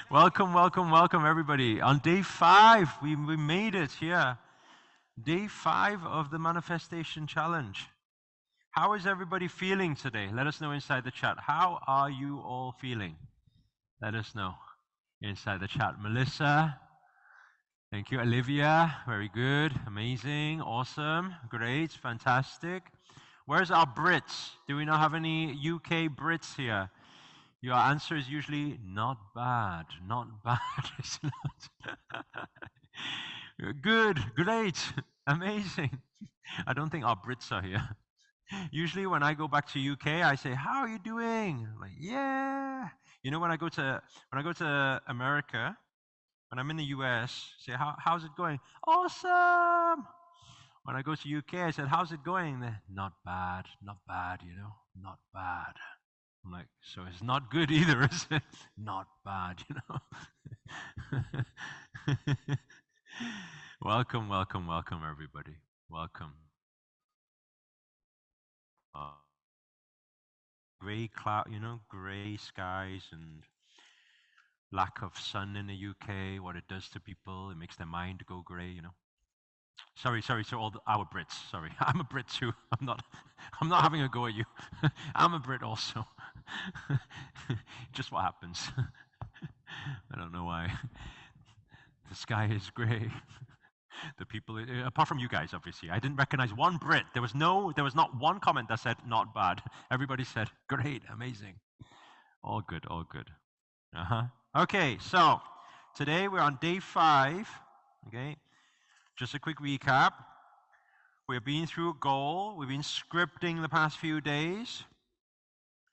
Welcome, welcome, welcome, everybody. On day 5, we made it here. Day 5 of the Manifestation Challenge. How is everybody feeling today? Let us know inside the chat. How are you all feeling? Let us know inside the chat. Melissa, thank you. Olivia, very good, amazing, awesome, great, fantastic. Where's our Brits? Do we not have any UK Brits here? Your answer is usually not bad, not bad. It's not. Good, great, amazing. I don't think our Brits are here. Usually when I go back to UK, I say, "How are you doing?" I'm like, yeah. You know, when I go to America, when I'm in the US, say, how's it going? Awesome. When I go to UK, I said, how's it going? Not bad, not bad, not bad. I'm like, so it's not good either, is it? Not bad, Welcome, welcome, welcome, everybody. Welcome. Gray cloud, gray skies and lack of sun in the UK, what it does to people, it makes their mind go gray. Sorry, to all our Brits. Sorry, I'm a Brit too. I'm not having a go at you. I'm a Brit also. Just what happens. I don't know why. The sky is grey. The people, apart from you guys, obviously, I didn't recognize one Brit. There was not one comment that said not bad. Everybody said great, amazing, all good, all good. Okay, so today we're on day 5. Okay, just a quick recap. We've been through a goal. We've been scripting the past few days.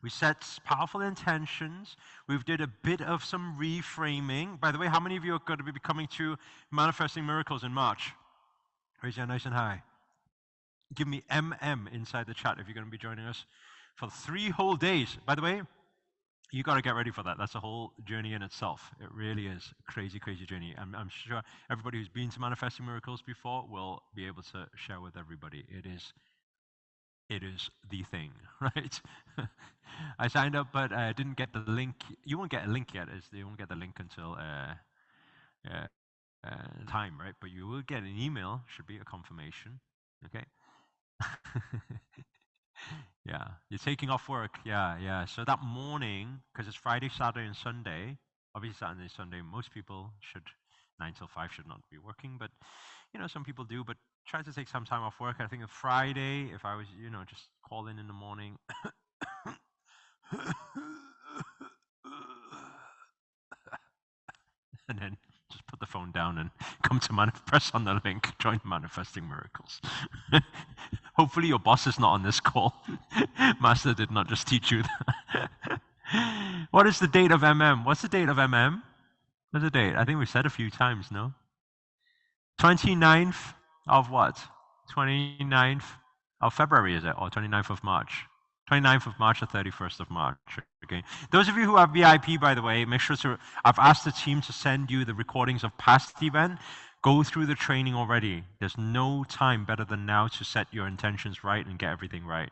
We set powerful intentions. We've did a bit of some reframing. By the way, how many of you are going to be coming to Manifesting Miracles in March? Raise your hand nice and high. Give me MM inside the chat if you're going to be joining us for 3 whole days. By the way, you got to get ready for that. That's a whole journey in itself. It really is a crazy, crazy journey. I'm sure everybody who's been to Manifesting Miracles before will be able to share with everybody. It is the thing, right? I signed up, but I didn't get the link. You won't get a link yet. You won't get the link until time, right? But you will get an email. Should be a confirmation. Okay. Yeah, you're taking off work. Yeah. So that morning, because it's Friday, Saturday, and Sunday. Obviously, Saturday, Sunday, most people should 9 till 5 should not be working, but some people do. But try to take some time off work. I think a Friday, if I was, just call in the morning. And then just put the phone down and come to press on the link, join Manifesting Miracles. Hopefully your boss is not on this call. Master did not just teach you that. What is the date of MM? What's the date of MM? What's the date? I think we've said a few times, no? 29th of what? 29th of February, is it? Or 29th of March? 29th of March or 31st of March. Okay. Those of you who have VIP, by the way, make sure to, I've asked the team to send you the recordings of past event. Go through the training already. There's no time better than now to set your intentions right and get everything right.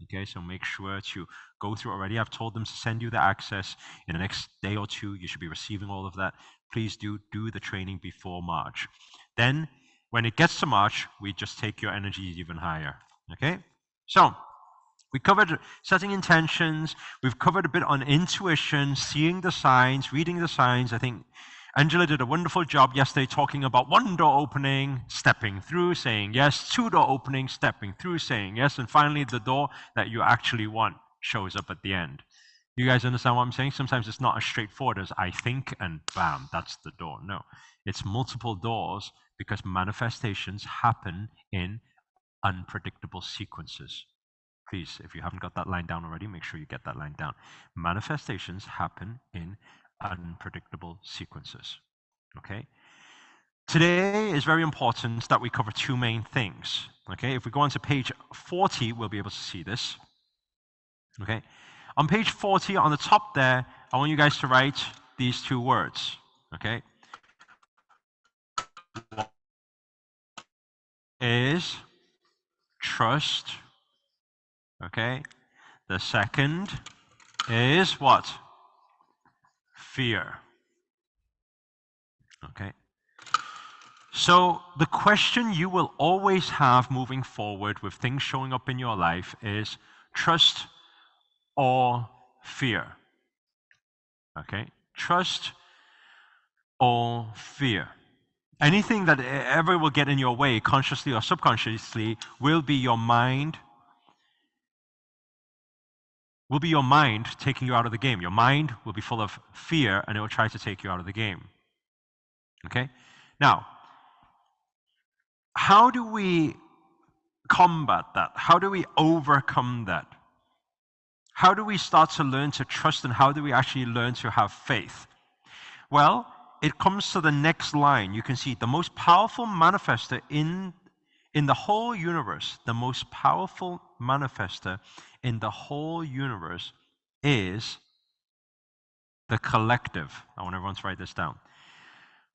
Okay, so make sure to go through already. I've told them to send you the access in the next day or 2. You should be receiving all of that. Please do the training before March. Then, when it gets to March, we just take your energies even higher. Okay? So, we covered setting intentions. We've covered a bit on intuition, seeing the signs, reading the signs. I think Angela did a wonderful job yesterday talking about 1 door opening, stepping through, saying yes, 2 door opening, stepping through, saying yes, and finally the door that you actually want shows up at the end. You guys understand what I'm saying? Sometimes it's not as straightforward as I think and bam, that's the door. No, it's multiple doors because manifestations happen in unpredictable sequences. Please, if you haven't got that line down already, make sure you get that line down. Manifestations happen in unpredictable sequences. Okay? Today is very important that we cover 2 main things. Okay? If we go on to page 40, we'll be able to see this. Okay? On page 40, on the top there, I want you guys to write these 2 words. Okay? Is trust. Okay? The second is what? fear. Okay? So the question you will always have moving forward with things showing up in your life is trust or fear. Okay? Trust or fear. Anything that ever will get in your way, consciously or subconsciously, will be your mind taking you out of the game. Your mind will be full of fear and it will try to take you out of the game. Okay? Now, how do we combat that? How do we overcome that? How do we start to learn to trust, and how do we actually learn to have faith? Well, it comes to the next line. You can see the most powerful manifester in the whole universe, the most powerful manifester in the whole universe is the collective. I want everyone to write this down.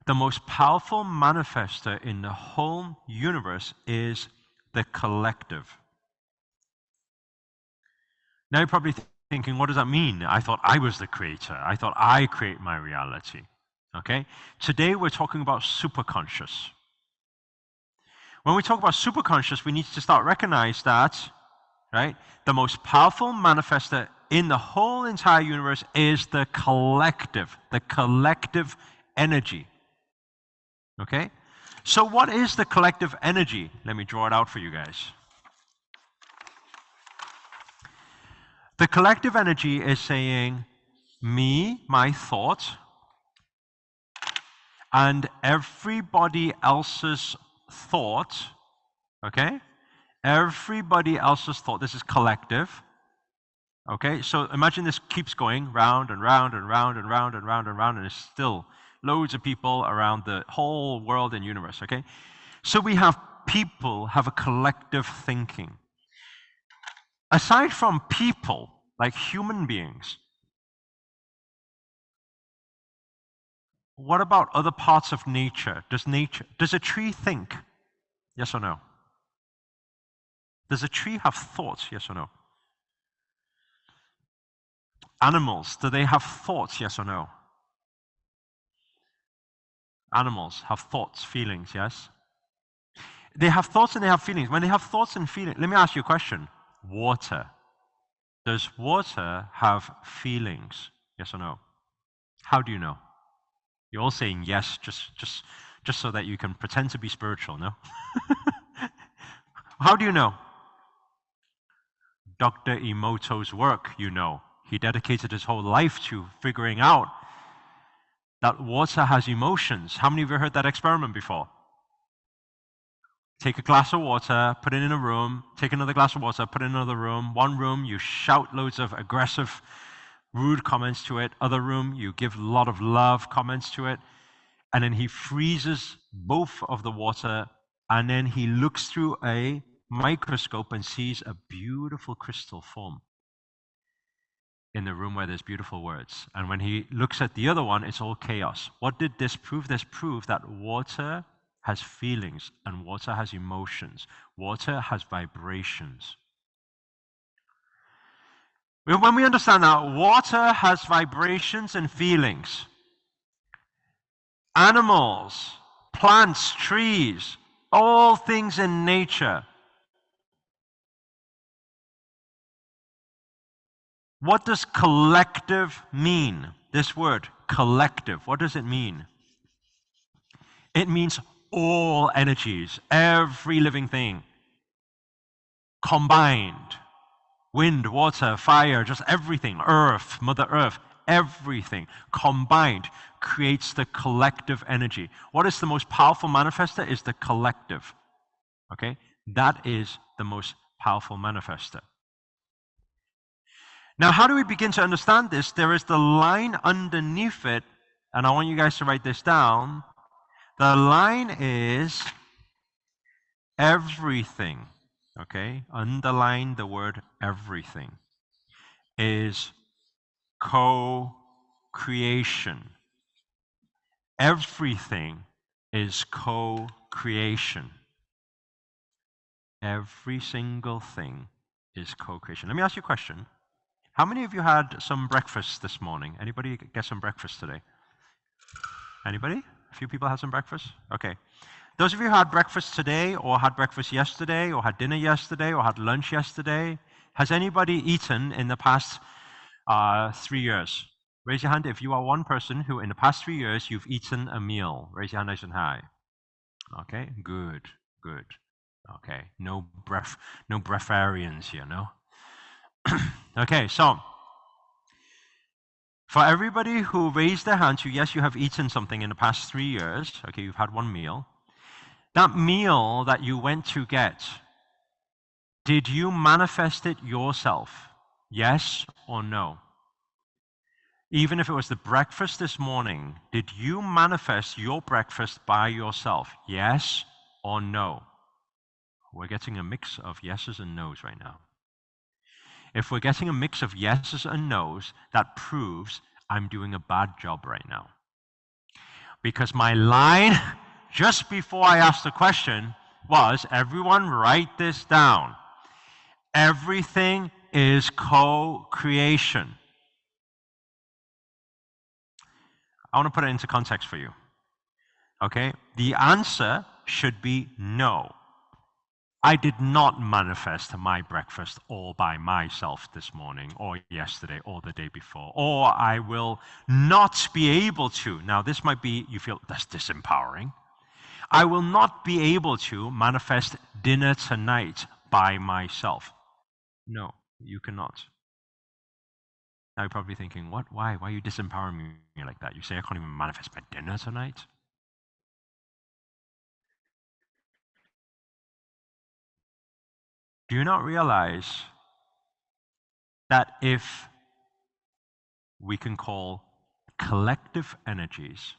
The most powerful manifester in the whole universe is the collective. Now you're probably thinking, what does that mean? I thought I was the creator. I thought I create my reality. Okay? Today we're talking about superconscious. When we talk about superconscious, we need to start recognize that, right? The most powerful manifester in the whole entire universe is the collective energy. Okay? So what is the collective energy? Let me draw it out for you guys. The collective energy is saying me, my thought, and everybody else's thought, okay? Everybody else's thought. This is collective. Okay, so imagine this keeps going round and round and round and round and round and round, and there's still loads of people around the whole world and universe, okay? So we have people have a collective thinking. Aside from people, like human beings, what about other parts of nature? Does a tree think? Yes or no? Does a tree have thoughts? Yes or no? Animals, do they have thoughts? Yes or no? Animals have thoughts, feelings, yes? They have thoughts and they have feelings. When they have thoughts and feelings, let me ask you a question. Water. Does water have feelings? Yes or no? How do you know? You're all saying yes, just so that you can pretend to be spiritual, no? How do you know? Dr. Emoto's work, you know. He dedicated his whole life to figuring out that water has emotions. How many of you heard that experiment before? Take a glass of water, put it in a room, take another glass of water, put it in another room. One room, you shout loads of aggressive, rude comments to it. Other room, you give a lot of love comments to it. And then he freezes both of the water, and then he looks through a microscope and sees a beautiful crystal form in the room where there's beautiful words. And when he looks at the other one, it's all chaos. What did this prove? This proved that water has feelings and water has emotions. Water has vibrations. When we understand that water has vibrations and feelings, animals, plants, trees, all things in nature, what does collective mean? This word, collective, what does it mean? It means all energies, every living thing, combined. Wind, water, fire, just everything, earth, Mother Earth, everything combined creates the collective energy. What is the most powerful manifester? Is the collective. Okay? That is the most powerful manifester. Now, how do we begin to understand this? There is the line underneath it, and I want you guys to write this down. The line is everything. Okay? Underline the word everything. Is co-creation. Everything is co-creation. Every single thing is co-creation. Let me ask you a question. How many of you had some breakfast this morning? Anybody get some breakfast today? Anybody? A few people had some breakfast? Okay. Those of you who had breakfast today, or had breakfast yesterday, or had dinner yesterday, or had lunch yesterday, has anybody eaten in the past 3 years? Raise your hand if you are one person who in the past 3 years you've eaten a meal. Raise your hand nice and high. Okay, good, good. Okay, no breatharians here, no? Okay, so for everybody who raised their hand, yes, you have eaten something in the past 3 years. Okay, you've had one meal. That meal that you went to get, did you manifest it yourself? Yes or no? Even if it was the breakfast this morning, did you manifest your breakfast by yourself? Yes or no? We're getting a mix of yeses and nos right now. If we're getting a mix of yeses and nos, that proves I'm doing a bad job right now. Because my line just before I asked the question was, everyone write this down. Everything is co-creation. I want to put it into context for you. Okay? The answer should be no. I did not manifest my breakfast all by myself this morning, or yesterday, or the day before, or I will not be able to. Now, this might be, you feel that's disempowering. I will not be able to manifest dinner tonight by myself. No, you cannot. Now you're probably thinking, what? Why? Why are you disempowering me like that? You say I can't even manifest my dinner tonight? Do you not realize that if we can call collective energies,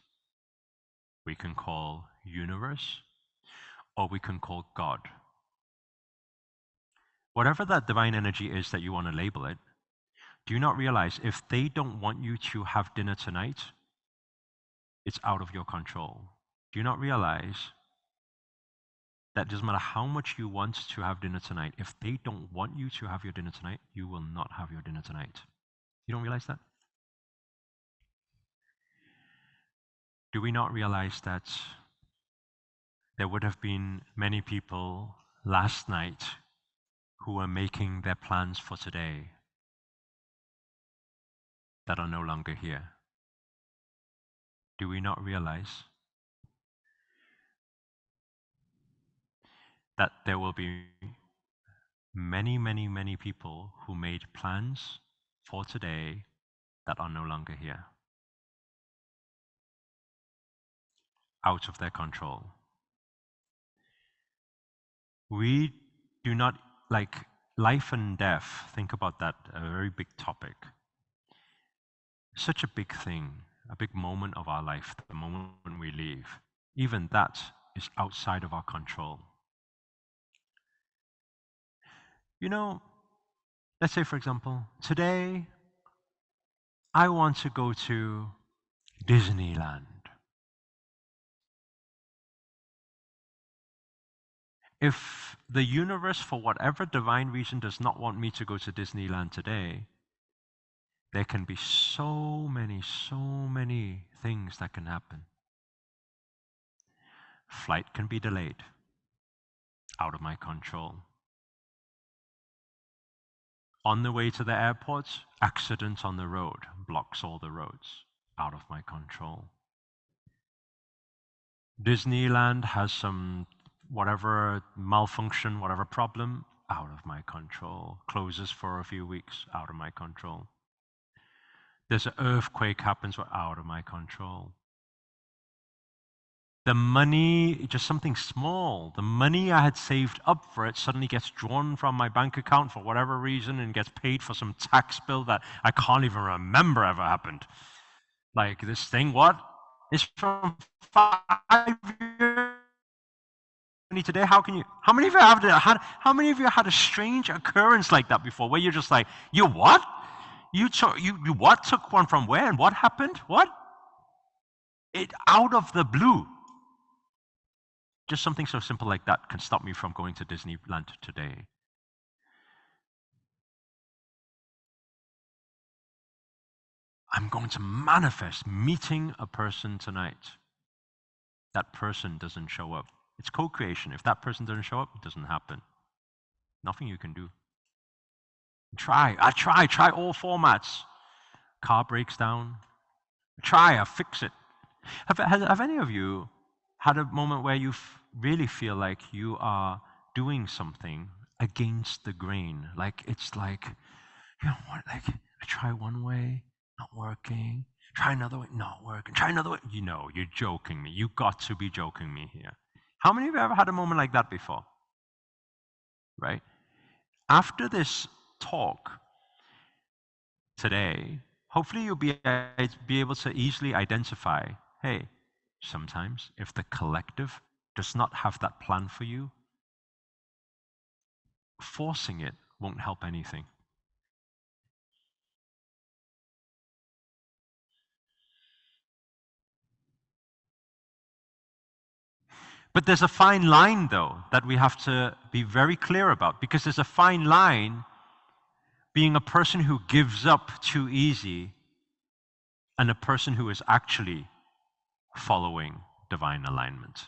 we can call universe, or we can call God. Whatever that divine energy is that you want to label it, do you not realize if they don't want you to have dinner tonight, it's out of your control? Do you not realize that doesn't matter how much you want to have dinner tonight, if they don't want you to have your dinner tonight, you will not have your dinner tonight? You don't realize that? Do we not realize that there would have been many people last night who were making their plans for today that are no longer here? Do we not realize that there will be many, many, many people who made plans for today that are no longer here? Out of their control. We do not, like life and death, think about that, a very big topic. Such a big thing, a big moment of our life, the moment when we leave. Even that is outside of our control. You know, let's say, for example, today I want to go to Disneyland. If the universe, for whatever divine reason, does not want me to go to Disneyland today, there can be so many things that can happen. Flight can be delayed, out of my control. On the way to the airport, accident on the road, blocks all the roads, out of my control. Disneyland has some whatever malfunction, whatever problem, out of my control. Closes for a few weeks, out of my control. There's an earthquake happens, out of my control. The money, just something small, the money I had saved up for it suddenly gets drawn from my bank account for whatever reason and gets paid for some tax bill that I can't even remember ever happened. Like this thing, what? It's from 5 years today. How many of you had a strange occurrence like that before, where you're just like, you what? You what? Took one from where and what happened? What? It out of the blue. Just something so simple like that can stop me from going to Disneyland today. I'm going to manifest meeting a person tonight. That person doesn't show up. It's co-creation. If that person doesn't show up, it doesn't happen. Nothing you can do. Try all formats. Car breaks down. I fix it. Have any of you had a moment where you really feel like you are doing something against the grain? Like it's like, you know what, like I try one way, not working. Try another way, not working. Try another way. You know, you're joking me. You got to be joking me here. How many of you have ever had a moment like that before? Right? After this talk today, hopefully you'll be able to easily identify, hey, sometimes if the collective does not have that plan for you, forcing it won't help anything. But there's a fine line, though, that we have to be very clear about, because there's a fine line being a person who gives up too easy and a person who is actually following divine alignment.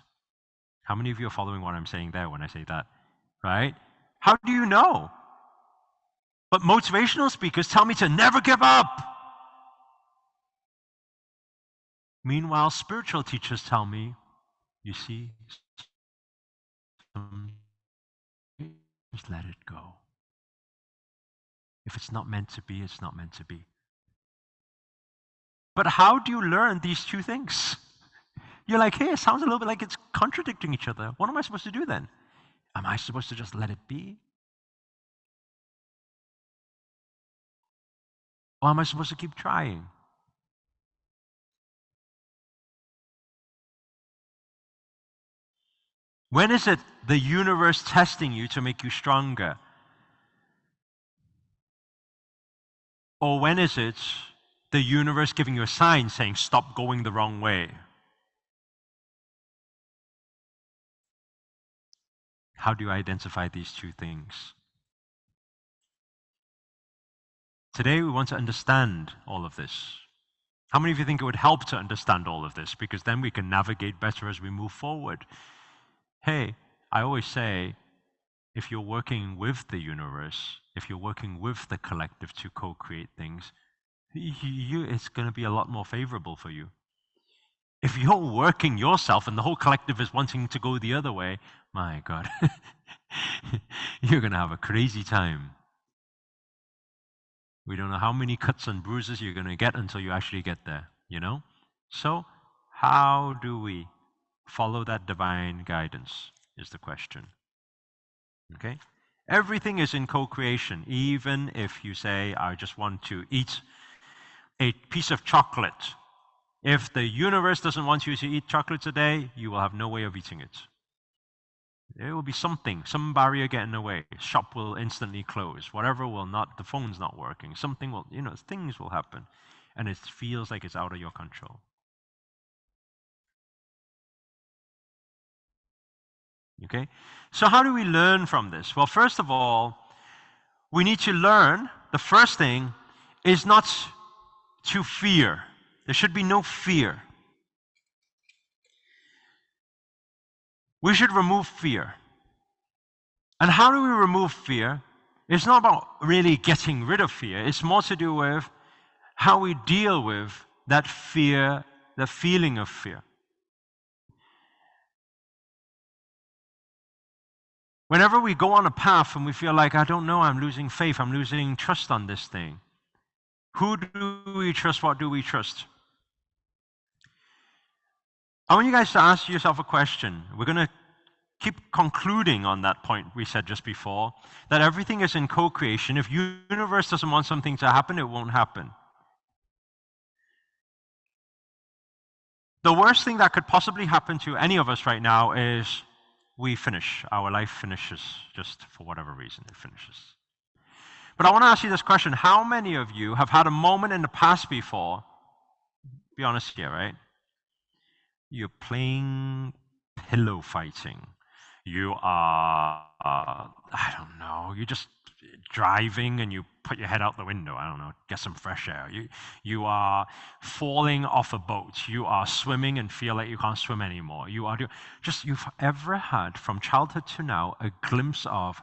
How many of you are following what I'm saying there when I say that? Right? How do you know? But motivational speakers tell me to never give up. Meanwhile, spiritual teachers tell me, you see, just let it go. If it's not meant to be, it's not meant to be. But how do you learn these two things? You're like, hey, it sounds a little bit like it's contradicting each other. What am I supposed to do then? Am I supposed to just let it be? Or am I supposed to keep trying? When is it the universe testing you to make you stronger? Or when is it the universe giving you a sign saying, stop going the wrong way? How do you identify these two things? Today we want to understand all of this. How many of you think it would help to understand all of this? Because then we can navigate better as we move forward. Hey, I always say, if you're working with the universe, if you're working with the collective to co-create things, it's going to be a lot more favorable for you. If you're working yourself and the whole collective is wanting to go the other way, my God, you're going to have a crazy time. We don't know how many cuts and bruises you're going to get until you actually get there, you know? So, how do we follow that divine guidance is the question. Okay? Everything is in co-creation. Even if you say, I just want to eat a piece of chocolate. If the universe doesn't want you to eat chocolate today, you will have no way of eating it. There will be something, some barrier getting away. Shop will instantly close. Whatever will not, the phone's not working. Something will, things will happen. And it feels like it's out of your control. Okay? So how do we learn from this? Well, first of all, we need to learn, the first thing is not to fear. There should be no fear. We should remove fear. And how do we remove fear? It's not about really getting rid of fear. It's more to do with how we deal with that fear, the feeling of fear. Whenever we go on a path and we feel like, I don't know, I'm losing faith, I'm losing trust on this thing. Who do we trust? What do we trust? I want you guys to ask yourself a question. We're going to keep concluding on that point we said just before, that everything is in co-creation. If the universe doesn't want something to happen, it won't happen. The worst thing that could possibly happen to any of us right now is we finish. Our life finishes, just for whatever reason, it finishes. But I want to ask you this question. How many of you have had a moment in the past before, be honest here, right? You're playing pillow fighting. You are, I don't know, driving and you put your head out the window, I don't know, get some fresh air. You are falling off a boat. You are swimming and feel like you can't swim anymore. You've ever had, from childhood to now, a glimpse of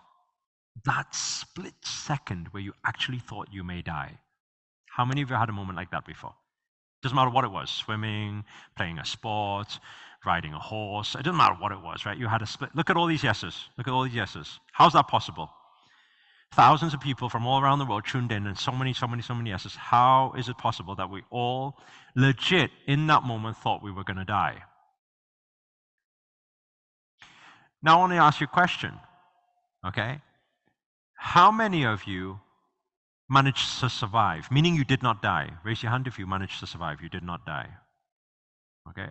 that split second where you actually thought you may die? How many of you had a moment like that before? Doesn't matter what it was, swimming, playing a sport, riding a horse. It doesn't matter what it was, right? You had a split. Look at all these yeses. Look at all these yeses. How's that possible? Thousands of people from all around the world tuned in and so many yeses. How is it possible that we all legit in that moment thought we were going to die? Now I want to ask you a question, okay? How many of you managed to survive, meaning you did not die? Raise your hand if you managed to survive, you did not die. Okay.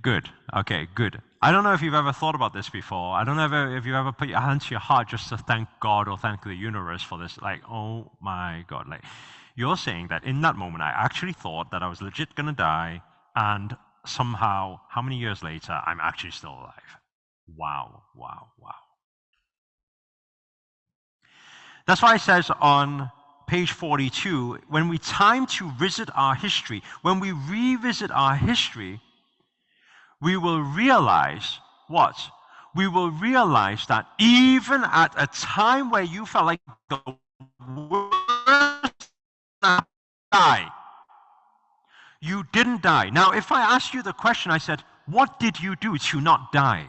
Good. Okay, good. I don't know if you've ever thought about this before. I don't know if you ever put your hand to your heart just to thank God or thank the universe for this. Like, oh my God. Like, you're saying that in that moment, I actually thought that I was legit going to die, and somehow, how many years later, I'm actually still alive. Wow, wow, wow. That's why it says on page 42, when we time to visit our history, when we revisit our history, we will realize what? We will realize that even at a time where you felt like the worst die, you didn't die. Now, if I asked you the question, I said, what did you do to not die?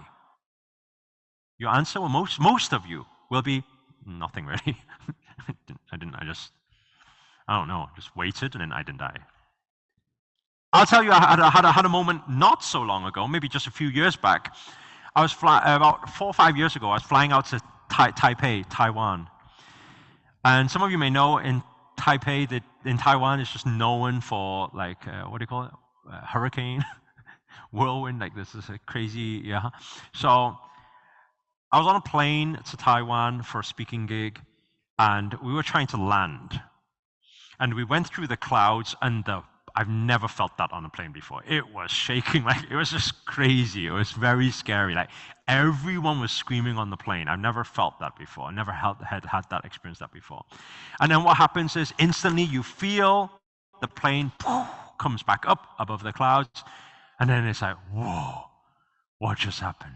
Your answer, well, most of you will be, nothing really. I don't know, just waited and then I didn't die. I'll tell you, I had a moment not so long ago, maybe just a few years back. I was about 4 or 5 years ago, I was flying out to Taipei, Taiwan. And some of you may know in Taipei, that in Taiwan, it's just known for like, what do you call it? Hurricane, whirlwind, like this is a crazy, yeah. So I was on a plane to Taiwan for a speaking gig, and we were trying to land. And we went through the clouds, and I've never felt that on a plane before. It was shaking, like it was just crazy. It was very scary. Like everyone was screaming on the plane. I've never felt that before. I never had that experience that before. And then what happens is instantly you feel the plane comes back up above the clouds, and then it's like, whoa, what just happened?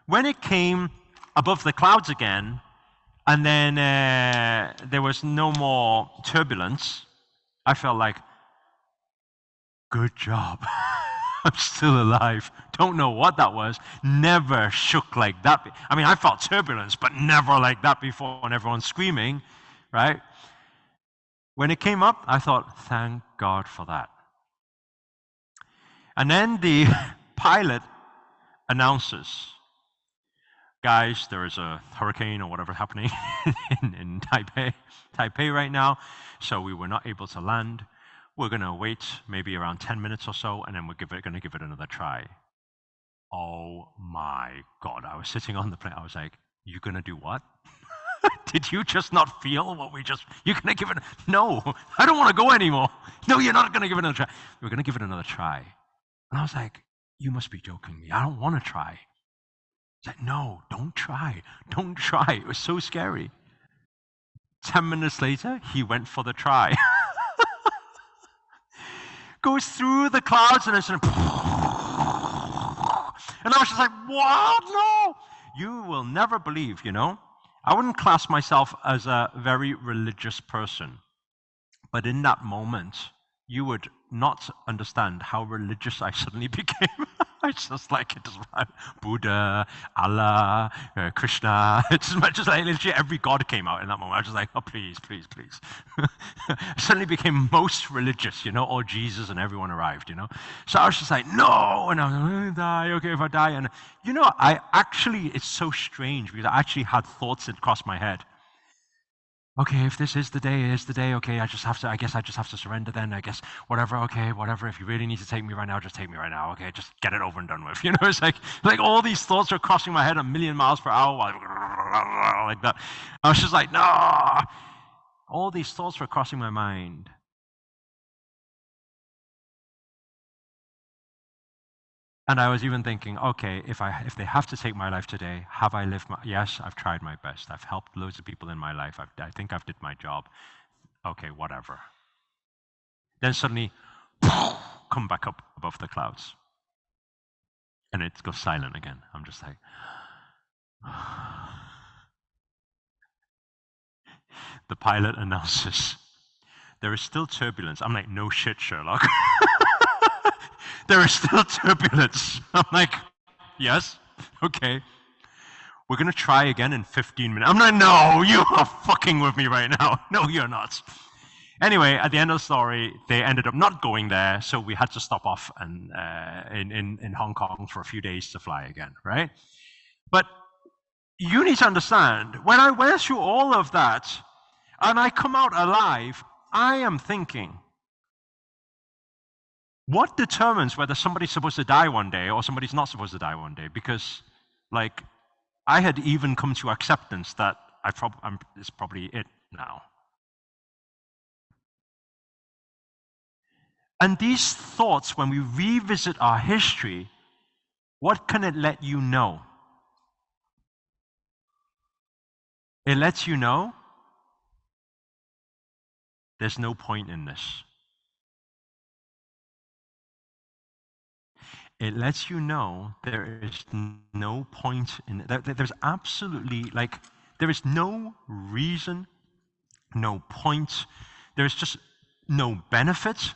When it came above the clouds again, and then there was no more turbulence, I felt like, good job. I'm still alive. Don't know what that was. Never shook like that. I mean, I felt turbulence, but never like that before, and everyone's screaming, right? When it came up, I thought, thank God for that. And then the pilot announces, guys, there is a hurricane or whatever happening in Taipei right now, so we were not able to land. We're going to wait maybe around 10 minutes or so, and then we're going to give it another try. Oh my God, I was sitting on the plane. I was like, you're going to do what? Did you just not feel what you're going to give it? No, I don't want to go anymore. No, you're not going to give it another try. We're going to give it another try. And I was like, you must be joking me. I don't want to try. He's like, no, don't try. Don't try. It was so scary. 10 minutes later, he went for the try. Goes through the clouds and it's and I was just like, what? No. You will never believe, you know. I wouldn't class myself as a very religious person. But in that moment, you would not understand how religious I suddenly became. I just like it, Buddha, Allah, Krishna. It's just like literally every god came out in that moment. I was just like, oh, please, please, please. I suddenly became most religious, you know, or Jesus and everyone arrived, you know. So I was just like, no, and I was like, I'm going to die, okay, if I die. And, you know, it's so strange because I actually had thoughts that crossed my head. Okay, if this is the day, it is the day. Okay, I guess I just have to surrender then. I guess whatever. Okay, whatever. If you really need to take me right now, just take me right now. Okay, just get it over and done with. You know, it's like all these thoughts are crossing my head a million miles per hour, like that. I was just like, no. All these thoughts were crossing my mind. And I was even thinking, okay, if they have to take my life today, have I lived my, yes, I've tried my best. I've helped loads of people in my life. I think I've did my job. Okay, whatever. Then suddenly, come back up above the clouds. And it goes silent again. I'm just like, the pilot announces, there is still turbulence. I'm like, no shit, Sherlock. There is still turbulence. I'm like, yes, okay. We're going to try again in 15 minutes. I'm like, no, you are fucking with me right now. No, you're not. Anyway, at the end of the story, they ended up not going there, so we had to stop off and, in Hong Kong for a few days to fly again, right? But you need to understand, when I went through all of that, and I come out alive, I am thinking, what determines whether somebody's supposed to die one day or somebody's not supposed to die one day? Because, like, I had even come to acceptance that it's probably it now. And these thoughts, when we revisit our history, what can it let you know? It lets you know there's no point in this. It lets you know there is no point in it. There's absolutely, like, there is no reason, no point. There's just no benefit.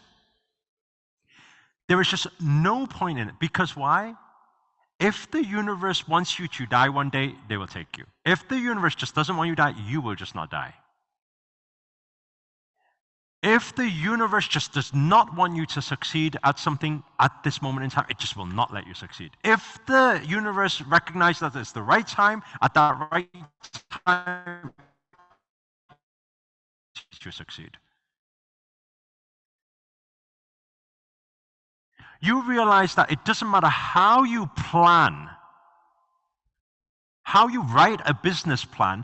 There is just no point in it. Because why? If the universe wants you to die one day, they will take you. If the universe just doesn't want you to die, you will just not die. If the universe just does not want you to succeed at something at this moment in time, it just will not let you succeed. If the universe recognizes that it's the right time, at that right time, to succeed. You realize that it doesn't matter how you plan, how you write a business plan,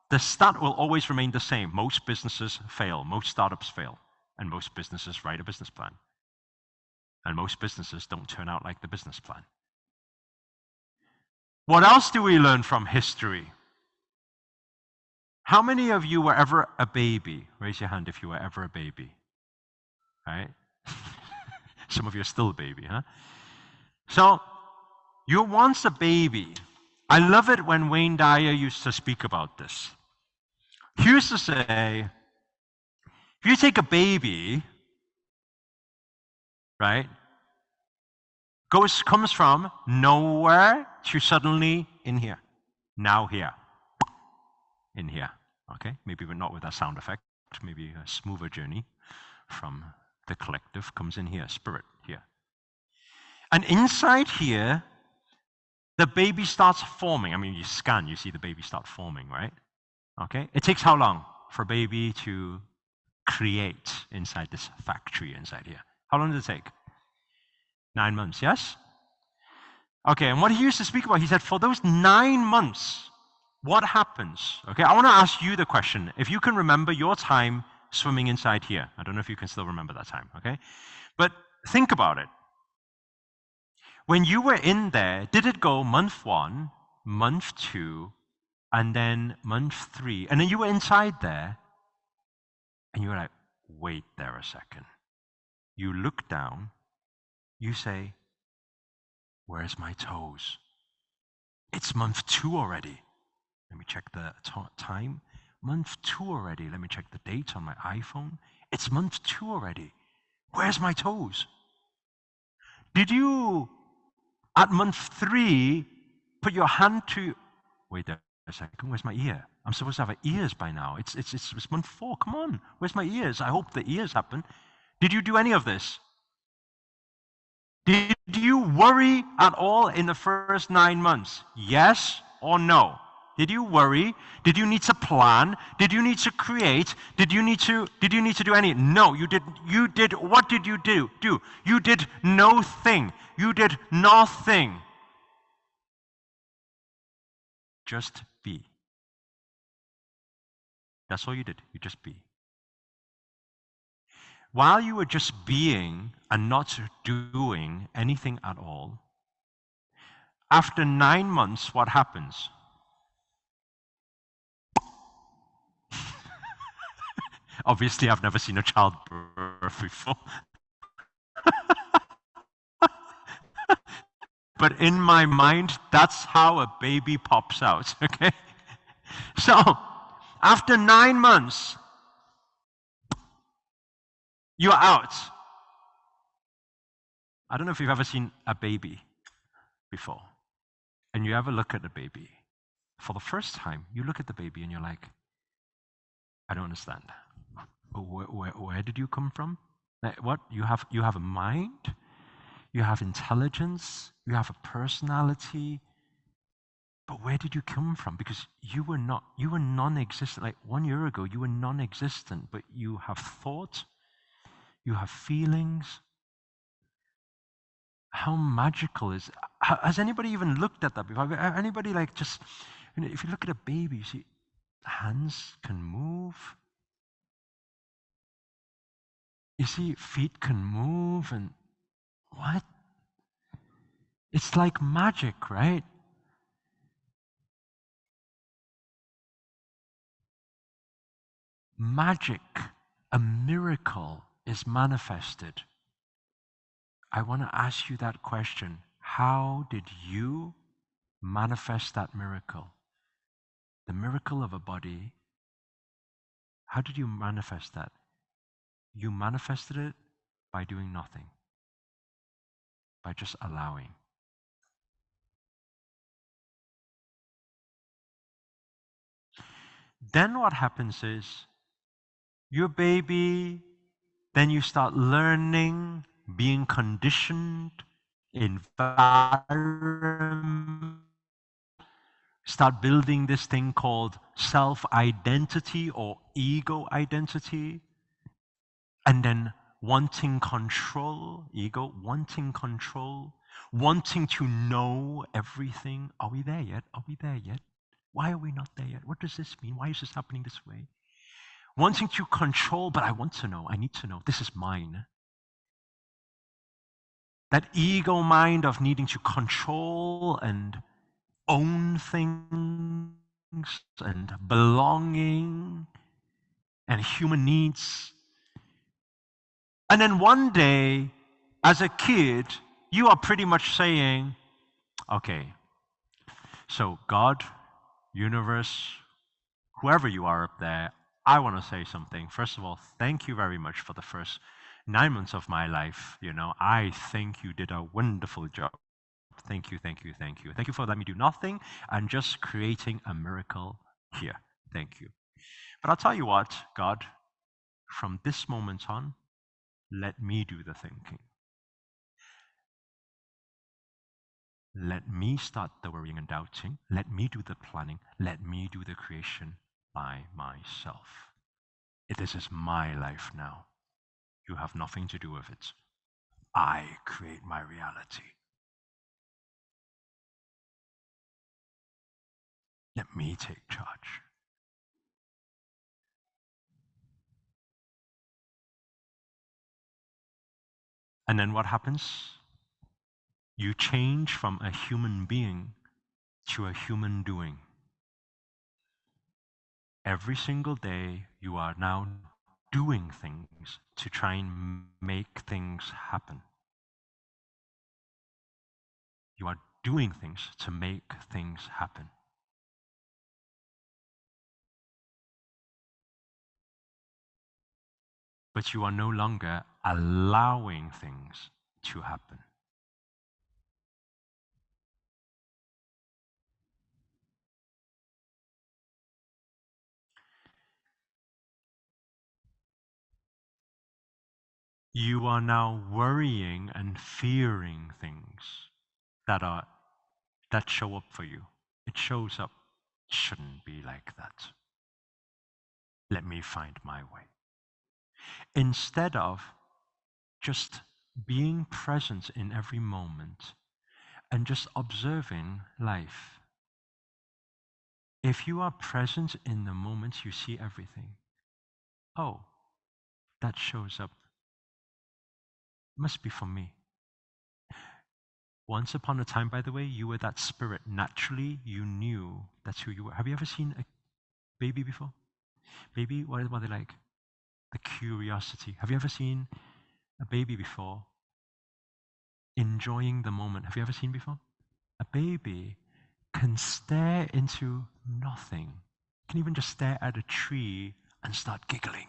the stat will always remain the same. Most businesses fail, most startups fail, and most businesses write a business plan. And most businesses don't turn out like the business plan. What else do we learn from history? How many of you were ever a baby? Raise your hand if you were ever a baby. Right? Some of you are still a baby, huh? So, you're once a baby. I love it when Wayne Dyer used to speak about this. He used to say, if you take a baby, right, comes from nowhere to suddenly in here, now here, in here, okay? Maybe not with that sound effect, maybe a smoother journey from the collective comes in here, spirit here. And inside here, the baby starts forming. I mean, you scan, you see the baby start forming, right? Okay? It takes how long for a baby to create inside this factory inside here? How long does it take? 9 months, yes? Okay, and what he used to speak about, he said, for those 9 months, what happens? Okay, I want to ask you the question. If you can remember your time swimming inside here. I don't know if you can still remember that time, okay? But think about it. When you were in there, did it go month 1, month 2, and then month 3, and then you were inside there, and you were like, wait there a second. You look down, you say, where's my toes? It's month 2 already. Let me check the time. Month 2 already. Let me check the date on my iPhone. It's month 2 already. Where's my toes? Did you, at month 3, put your hand to, wait there a second, where's my ear? I'm supposed to have ears by now. It's month 4, come on. Where's my ears? I hope the ears happen. Did you do any of this? Did you worry at all in the first 9 months? Yes or no? Did you worry? Did you need to plan? Did you need to create? Did you need to do any? No, you did. What did you do? You did no thing. You did nothing. Just be. That's all you did. You just be. While you were just being and not doing anything at all, After 9 months, what happens? Obviously, I've never seen a childbirth before. But in my mind, that's how a baby pops out, okay? So, after 9 months, you're out. I don't know if you've ever seen a baby before, and you ever look at a baby. For the first time, you look at the baby and you're like, I don't understand. Where did you come from? Like, what? You have a mind? You have intelligence? You have a personality? But where did you come from? Because you were non-existent. Like 1 year ago, you were non-existent, but you have thought, you have feelings. How magical is it? Has anybody even looked at that before? Anybody like just, if you look at a baby, you see hands can move. You see feet can move, and what? It's like magic, right? Magic, a miracle is manifested. I want to ask you that question. How did you manifest that miracle? The miracle of a body. How did you manifest that? You manifested it by doing nothing, by just allowing. Then what happens is, you're a baby, then you start learning, being conditioned, environment, start building this thing called self-identity or ego identity, and then wanting control, ego, wanting control, wanting to know everything. Are we there yet? Are we there yet? Why are we not there yet? What does this mean? Why is this happening this way? Wanting to control, but I want to know. I need to know. This is mine. That ego mind of needing to control and own things and belonging and human needs. And then one day, as a kid, you are pretty much saying, okay, so God, universe, whoever you are up there, I want to say something. First of all, thank you very much for the first 9 months of my life. I think you did a wonderful job. Thank you, thank you, thank you. Thank you for letting me do nothing and just creating a miracle here. Thank you. But I'll tell you what, God, from this moment on, let me do the thinking. Let me start the worrying and doubting. Let me do the planning. Let me do the creation by myself. This is my life now. You have nothing to do with it. I create my reality. Let me take charge. And then what happens? You change from a human being to a human doing. Every single day, you are now doing things to try and make things happen. You are doing things to make things happen. But you are no longer allowing things to happen. You are now worrying and fearing things that show up for you. It shows up. It shouldn't be like that. Let me find my way. Instead of just being present in every moment and just observing life. If you are present in the moment, you see everything. Oh, that shows up. Must be for me. Once upon a time, by the way, you were that spirit. Naturally, you knew that's who you were. Have you ever seen a baby before? Baby, what are they like? The curiosity. Have you ever seen a baby before enjoying the moment? Have you ever seen before? A baby can stare into nothing, can even just stare at a tree and start giggling.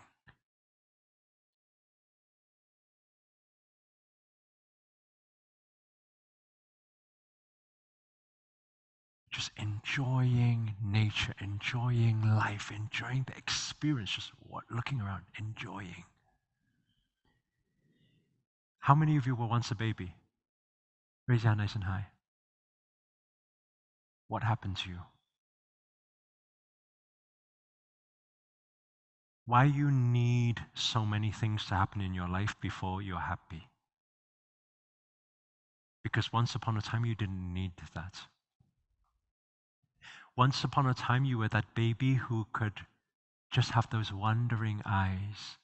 Just enjoying nature, enjoying life, enjoying the experience, just looking around, enjoying. How many of you were once a baby? Raise your hand nice and high. What happened to you? Why you need so many things to happen in your life before you're happy? Because once upon a time you didn't need that. Once upon a time you were that baby who could just have those wondering eyes,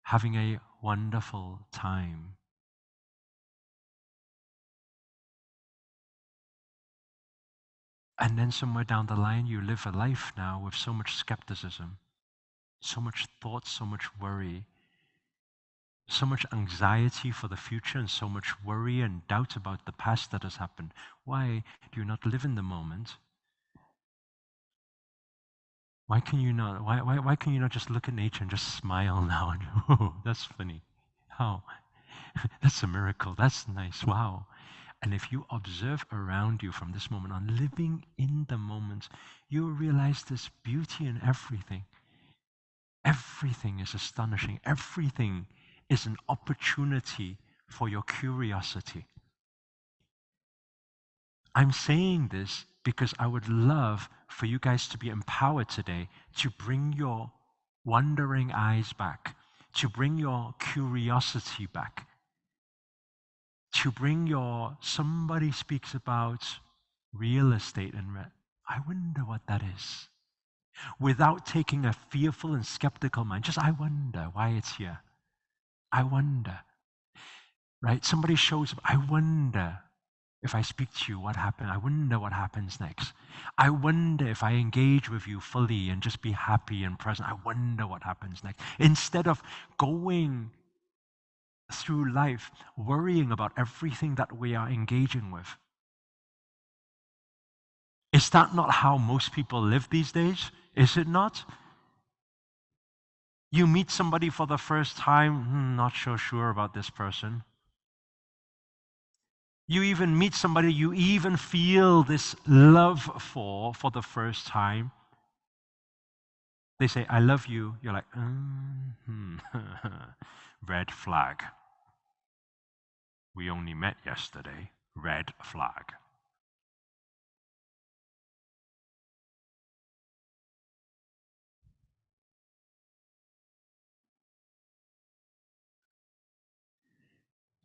having a wonderful time. And then somewhere down the line you live a life now with so much skepticism, so much thought, so much worry, so much anxiety for the future, and so much worry and doubt about the past that has happened. Why do you not live in the moment? Why can you not? Why can you not just look at nature and just smile now? And oh, that's funny. How? That's a miracle. That's nice. Wow. And if you observe around you from this moment on, living in the moment, you will realize there's beauty in everything. Everything is astonishing. Everything is an opportunity for your curiosity. I'm saying this because I would love for you guys to be empowered today to bring your wondering eyes back, to bring your curiosity back, to bring your, somebody speaks about real estate and I wonder what that is. Without taking a fearful and skeptical mind, just I wonder why it's here. I wonder. Right? Somebody shows up, I wonder if I speak to you, what happened? I wonder what happens next. I wonder if I engage with you fully and just be happy and present. I wonder what happens next. Instead of going through life worrying about everything that we are engaging with. Is that not how most people live these days? Is it not? You meet somebody for the first time, not so sure about this person. You even meet somebody you even feel this love for the first time. They say, I love you. You're like, red flag. We only met yesterday. Red flag.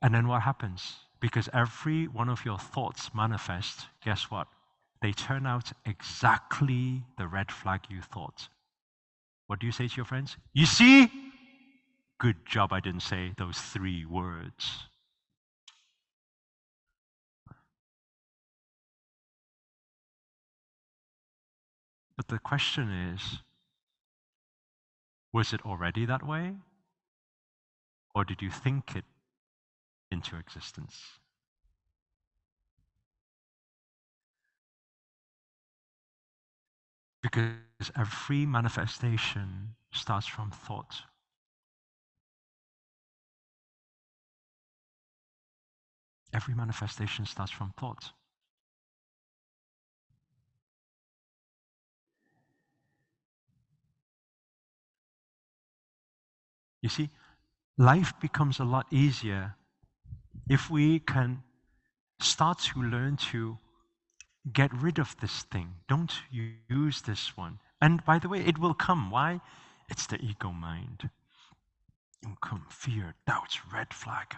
And then what happens? Because every one of your thoughts manifest, guess what? They turn out exactly the red flag you thought. What do you say to your friends? You see? Good job I didn't say those 3 words. But the question is, was it already that way? Or did you think it into existence? Because every manifestation starts from thought. Every manifestation starts from thought. You see, life becomes a lot easier if we can start to learn to get rid of this thing. Don't use this one. And by the way, it will come. Why? It's the ego mind. It will come fear, doubts, red flag.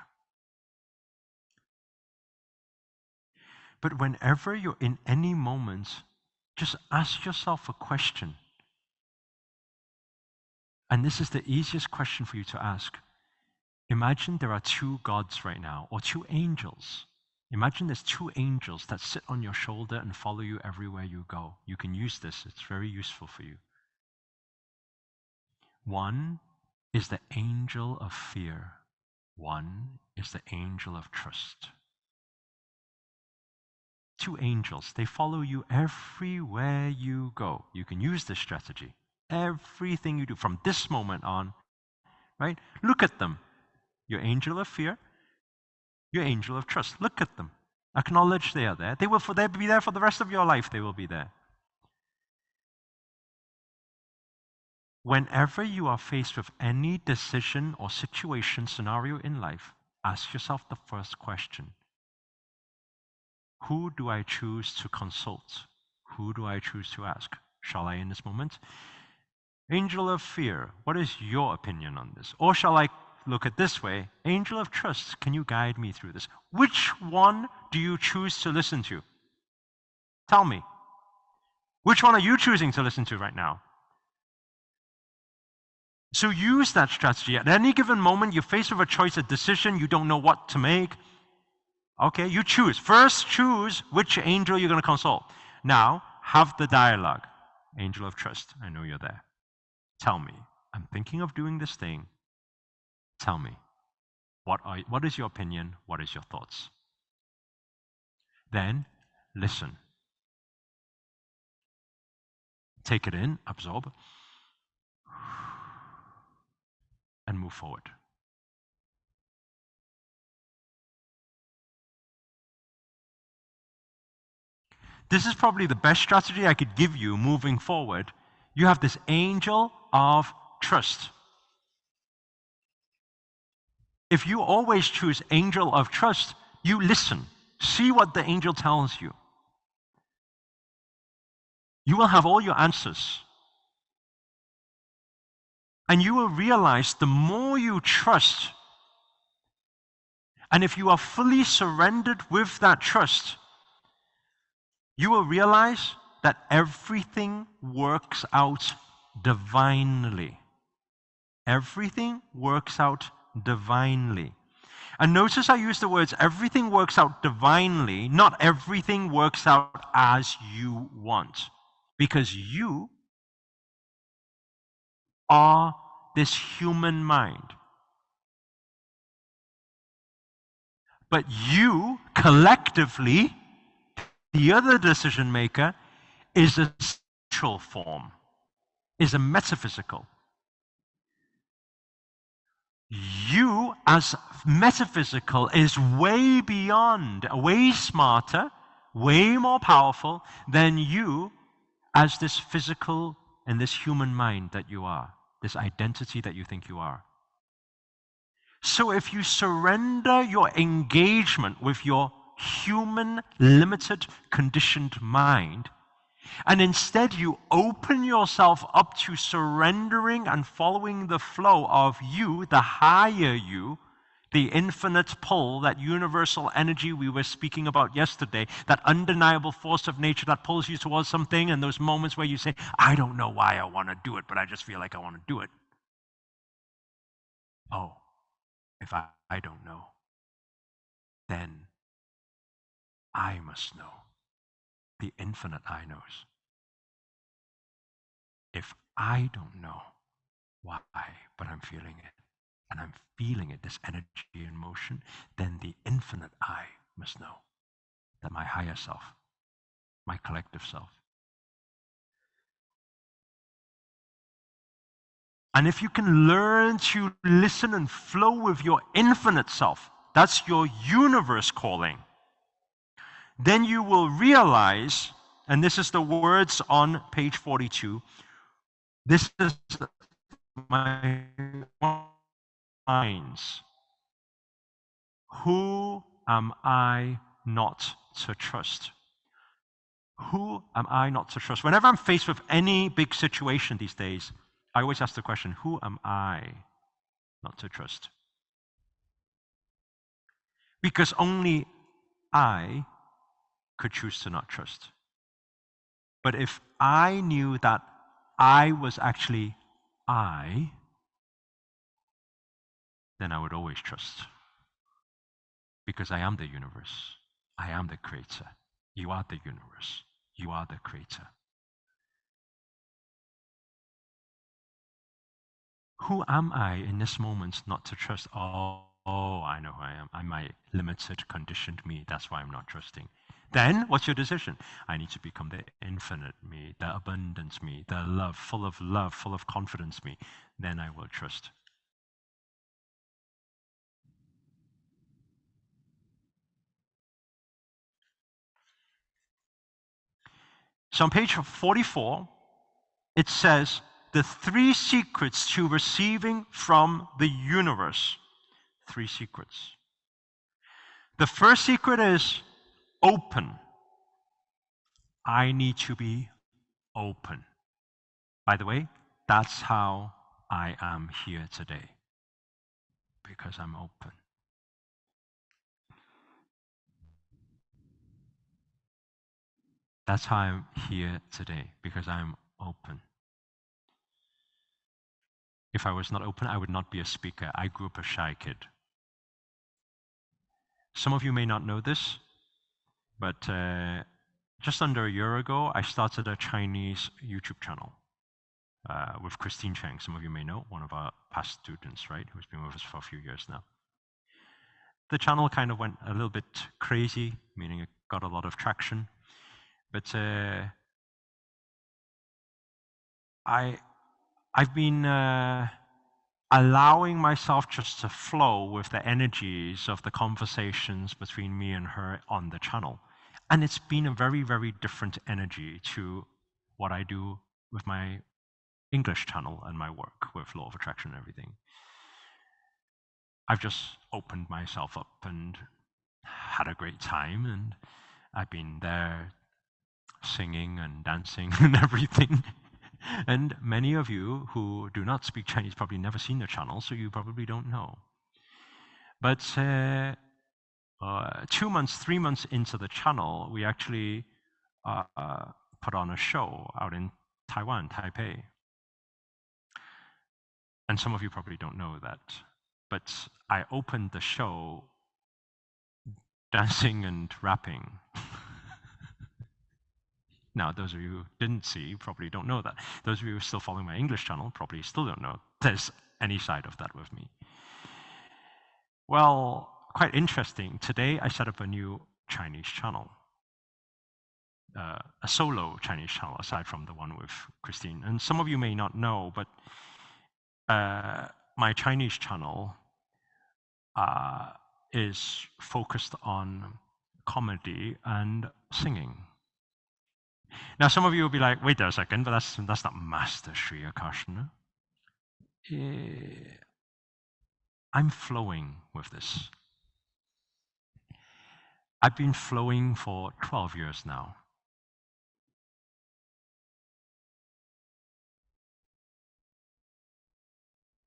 But whenever you're in any moment, just ask yourself a question. And this is the easiest question for you to ask. Imagine there are 2 gods right now, or 2 angels. Imagine there's two angels that sit on your shoulder and follow you everywhere you go. You can use this, it's very useful for you. One is the angel of fear, one is the angel of trust. Two angels, they follow you everywhere you go. You can use this strategy. Everything you do from this moment on, right? Look at them. Your angel of fear, your angel of trust. Look at them. Acknowledge they are there. They'll be there for the rest of your life. They will be there. Whenever you are faced with any decision or situation, scenario in life, ask yourself the first question. Who do I choose to consult? Who do I choose to ask? Shall I in this moment? Angel of fear, what is your opinion on this? Or shall I look at this way? Angel of trust, can you guide me through this? Which one do you choose to listen to? Tell me. Which one are you choosing to listen to right now? So use that strategy. At any given moment, you're faced with a choice, a decision, you don't know what to make. Okay, you choose. First, choose which angel you're going to consult. Now, have the dialogue. Angel of trust, I know you're there. Tell me, I'm thinking of doing this thing. Tell me, what is your opinion? What is your thoughts? Then, listen. Take it in, absorb, and move forward. This is probably the best strategy I could give you moving forward. You have this angel of trust. If you always choose angel of trust, you listen. See what the angel tells you. You will have all your answers. And you will realize the more you trust, and if you are fully surrendered with that trust, you will realize that everything works out divinely. Everything works out divinely. And notice I use the words everything works out divinely, not everything works out as you want. Because you are this human mind. But you, collectively, the other decision maker, is a spiritual form, is a metaphysical. You, as metaphysical, is way beyond, way smarter, way more powerful than you as this physical and this human mind that you are, this identity that you think you are. So if you surrender your engagement with your human, limited, conditioned mind, and instead you open yourself up to surrendering and following the flow of you, the higher you, the infinite pull, that universal energy we were speaking about yesterday, that undeniable force of nature that pulls you towards something, and those moments where you say, I don't know why I want to do it, but I just feel like I want to do it. Oh, if I don't know, then I must know. The infinite I knows. If I don't know why, but I'm feeling it, and I'm feeling it, this energy in motion, then the infinite I must know that my higher self, my collective self. And if you can learn to listen and flow with your infinite self, that's your universe calling, then you will realize, and this is the words on page 42, this is my minds. Who am I not to trust? Who am I not to trust? Whenever I'm faced with any big situation these days, I always ask the question, who am I not to trust? Because only I could choose to not trust. But if I knew that I was actually I, then I would always trust. Because I am the universe. I am the creator. You are the universe. You are the creator. Who am I in this moment not to trust? Oh, I know who I am. I'm my limited, conditioned me. That's why I'm not trusting. Then, what's your decision? I need to become the infinite me, the abundance me, the love, full of confidence me. Then I will trust. So on page 44, it says the 3 secrets to receiving from the universe. 3 secrets. The first secret is open. I need to be open. By the way, that's how I am here today, because I'm open. That's how I'm here today, because I'm open. If I was not open, I would not be a speaker. I grew up a shy kid. Some of you may not know this, but just under a year ago, I started a Chinese YouTube channel with Christine Cheng. Some of you may know, one of our past students, right, who's been with us for a few years now. The channel kind of went a little bit crazy, meaning it got a lot of traction. But I've been allowing myself just to flow with the energies of the conversations between me and her on the channel. And it's been a very, very different energy to what I do with my English channel and my work with Law of Attraction and everything. I've just opened myself up and had a great time, and I've been there singing and dancing and everything. And many of you who do not speak Chinese probably never seen the channel, so you probably don't know. But 2 months, 3 months into the channel, we actually put on a show out in Taiwan, Taipei. And some of you probably don't know that. But I opened the show dancing and rapping. Now, those of you who didn't see probably don't know that. Those of you who are still following my English channel probably still don't know there's any side of that with me. Well, quite interesting. Today, I set up a new Chinese channel, a solo Chinese channel, aside from the one with Christine. And some of you may not know, but my Chinese channel is focused on comedy and singing. Now, some of you will be like, wait a second, but that's not Master Sri Akarshana. I'm flowing with this. I've been flowing for 12 years now.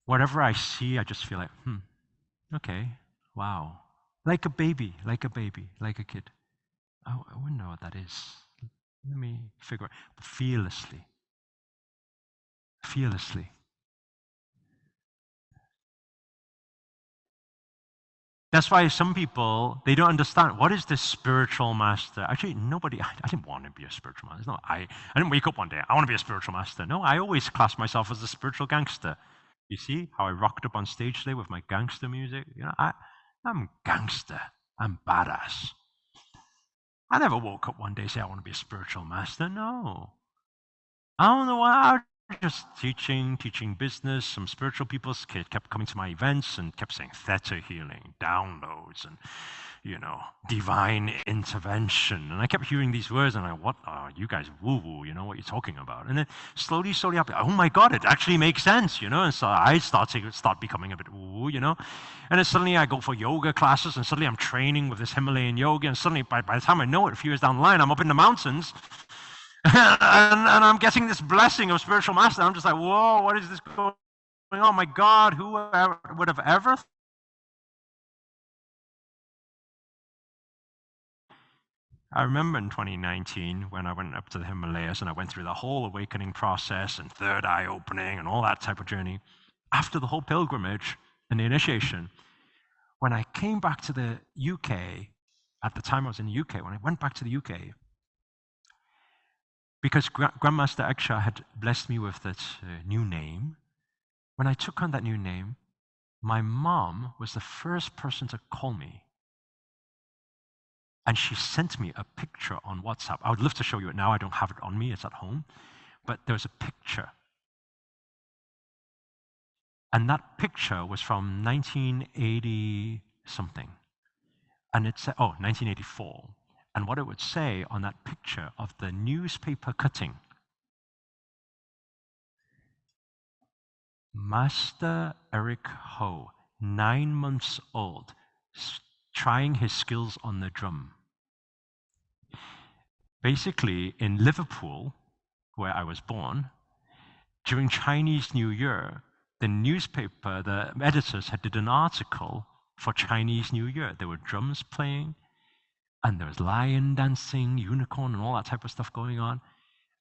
Whatever I see, I just feel like, okay, wow. Like a baby, like a kid. Oh, I wouldn't know what that is. Let me figure it out. Fearlessly. Fearlessly. That's why some people, they don't understand, what is this spiritual master? Actually, nobody, I didn't want to be a spiritual master. No, I didn't wake up one day, I want to be a spiritual master. No, I always class myself as a spiritual gangster. You see how I rocked up on stage today with my gangster music? You know, I'm gangster. I'm badass. I never woke up one day and say I want to be a spiritual master. No. I don't know why. Just teaching business. Some spiritual people kept coming to my events and kept saying theta healing, downloads, and divine intervention. And I kept hearing these words, and what are you guys woo-woo? You know what you're talking about? And then slowly, I'll be, oh my God, it actually makes sense, And so I start becoming a bit woo-woo, And then suddenly I go for yoga classes, and suddenly I'm training with this Himalayan yoga, and suddenly by the time I know it, a few years down the line, I'm up in the mountains. and I'm getting this blessing of spiritual master. I'm just like, whoa, what is this going on? Oh my God, who would have ever? I remember in 2019 when I went up to the Himalayas and I went through the whole awakening process and third eye opening and all that type of journey. After the whole pilgrimage and the initiation, when I came back to the UK, at the time I was in the UK, when I went back to the UK, because Grandmaster Eksha had blessed me with this new name, when I took on that new name, my mom was the first person to call me. And she sent me a picture on WhatsApp. I would love to show you it now. I don't have it on me. It's at home. But there's a picture. And that picture was from 1980 something. And it said, 1984. And what it would say on that picture of the newspaper cutting, Master Eric Ho, 9 months old, trying his skills on the drum. Basically, in Liverpool, where I was born, during Chinese New Year, the newspaper, the editors had did an article for Chinese New Year. There were drums playing, and there was lion dancing, unicorn, and all that type of stuff going on.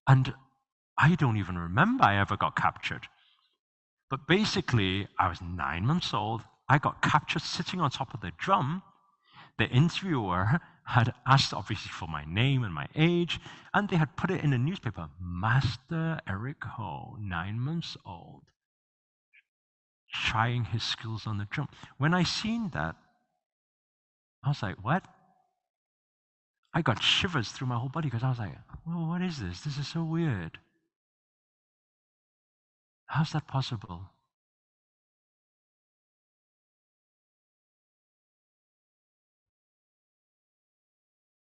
And I don't even remember I ever got captured. But basically, I was 9 months old. I got captured sitting on top of the drum. The interviewer had asked, obviously, for my name and my age, and they had put it in a newspaper. Master Eric Ho, 9 months old, trying his skills on the drum. When I seen that, I was like, what? I got shivers through my whole body because I was like, well, what is this? This is so weird. How's that possible?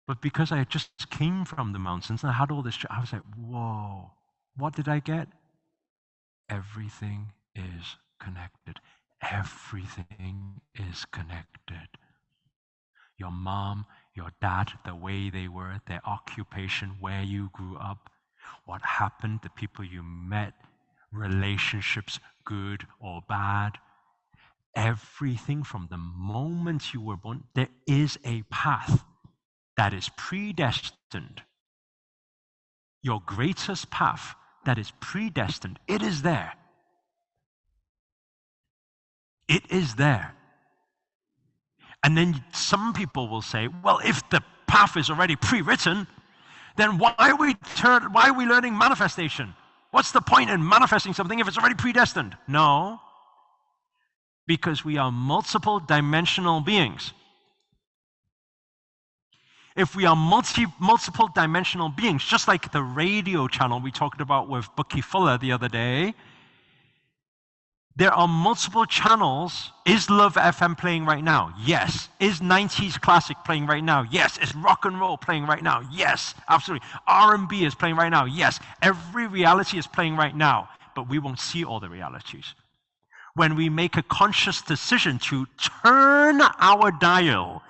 But because I just came from the mountains and I had all this, I was like, whoa, what did I get? Everything is connected. Everything is connected. Your mom, your dad, the way they were, their occupation, where you grew up, what happened, the people you met, relationships, good or bad. Everything from the moment you were born, there is a path that is predestined. Your greatest path that is predestined, it is there. It is there. And then some people will say, well, if the path is already pre-written, then why are we learning manifestation? What's the point in manifesting something if it's already predestined? No, because we are multiple dimensional beings. If we are multiple dimensional beings, just like the radio channel we talked about with Bucky Fuller the other day, there are multiple channels. Is Love FM playing right now? Yes. Is 90s classic playing right now? Yes. Is rock and roll playing right now? Yes, absolutely. R&B is playing right now? Yes. Every reality is playing right now, but we won't see all the realities. When we make a conscious decision to turn our dial,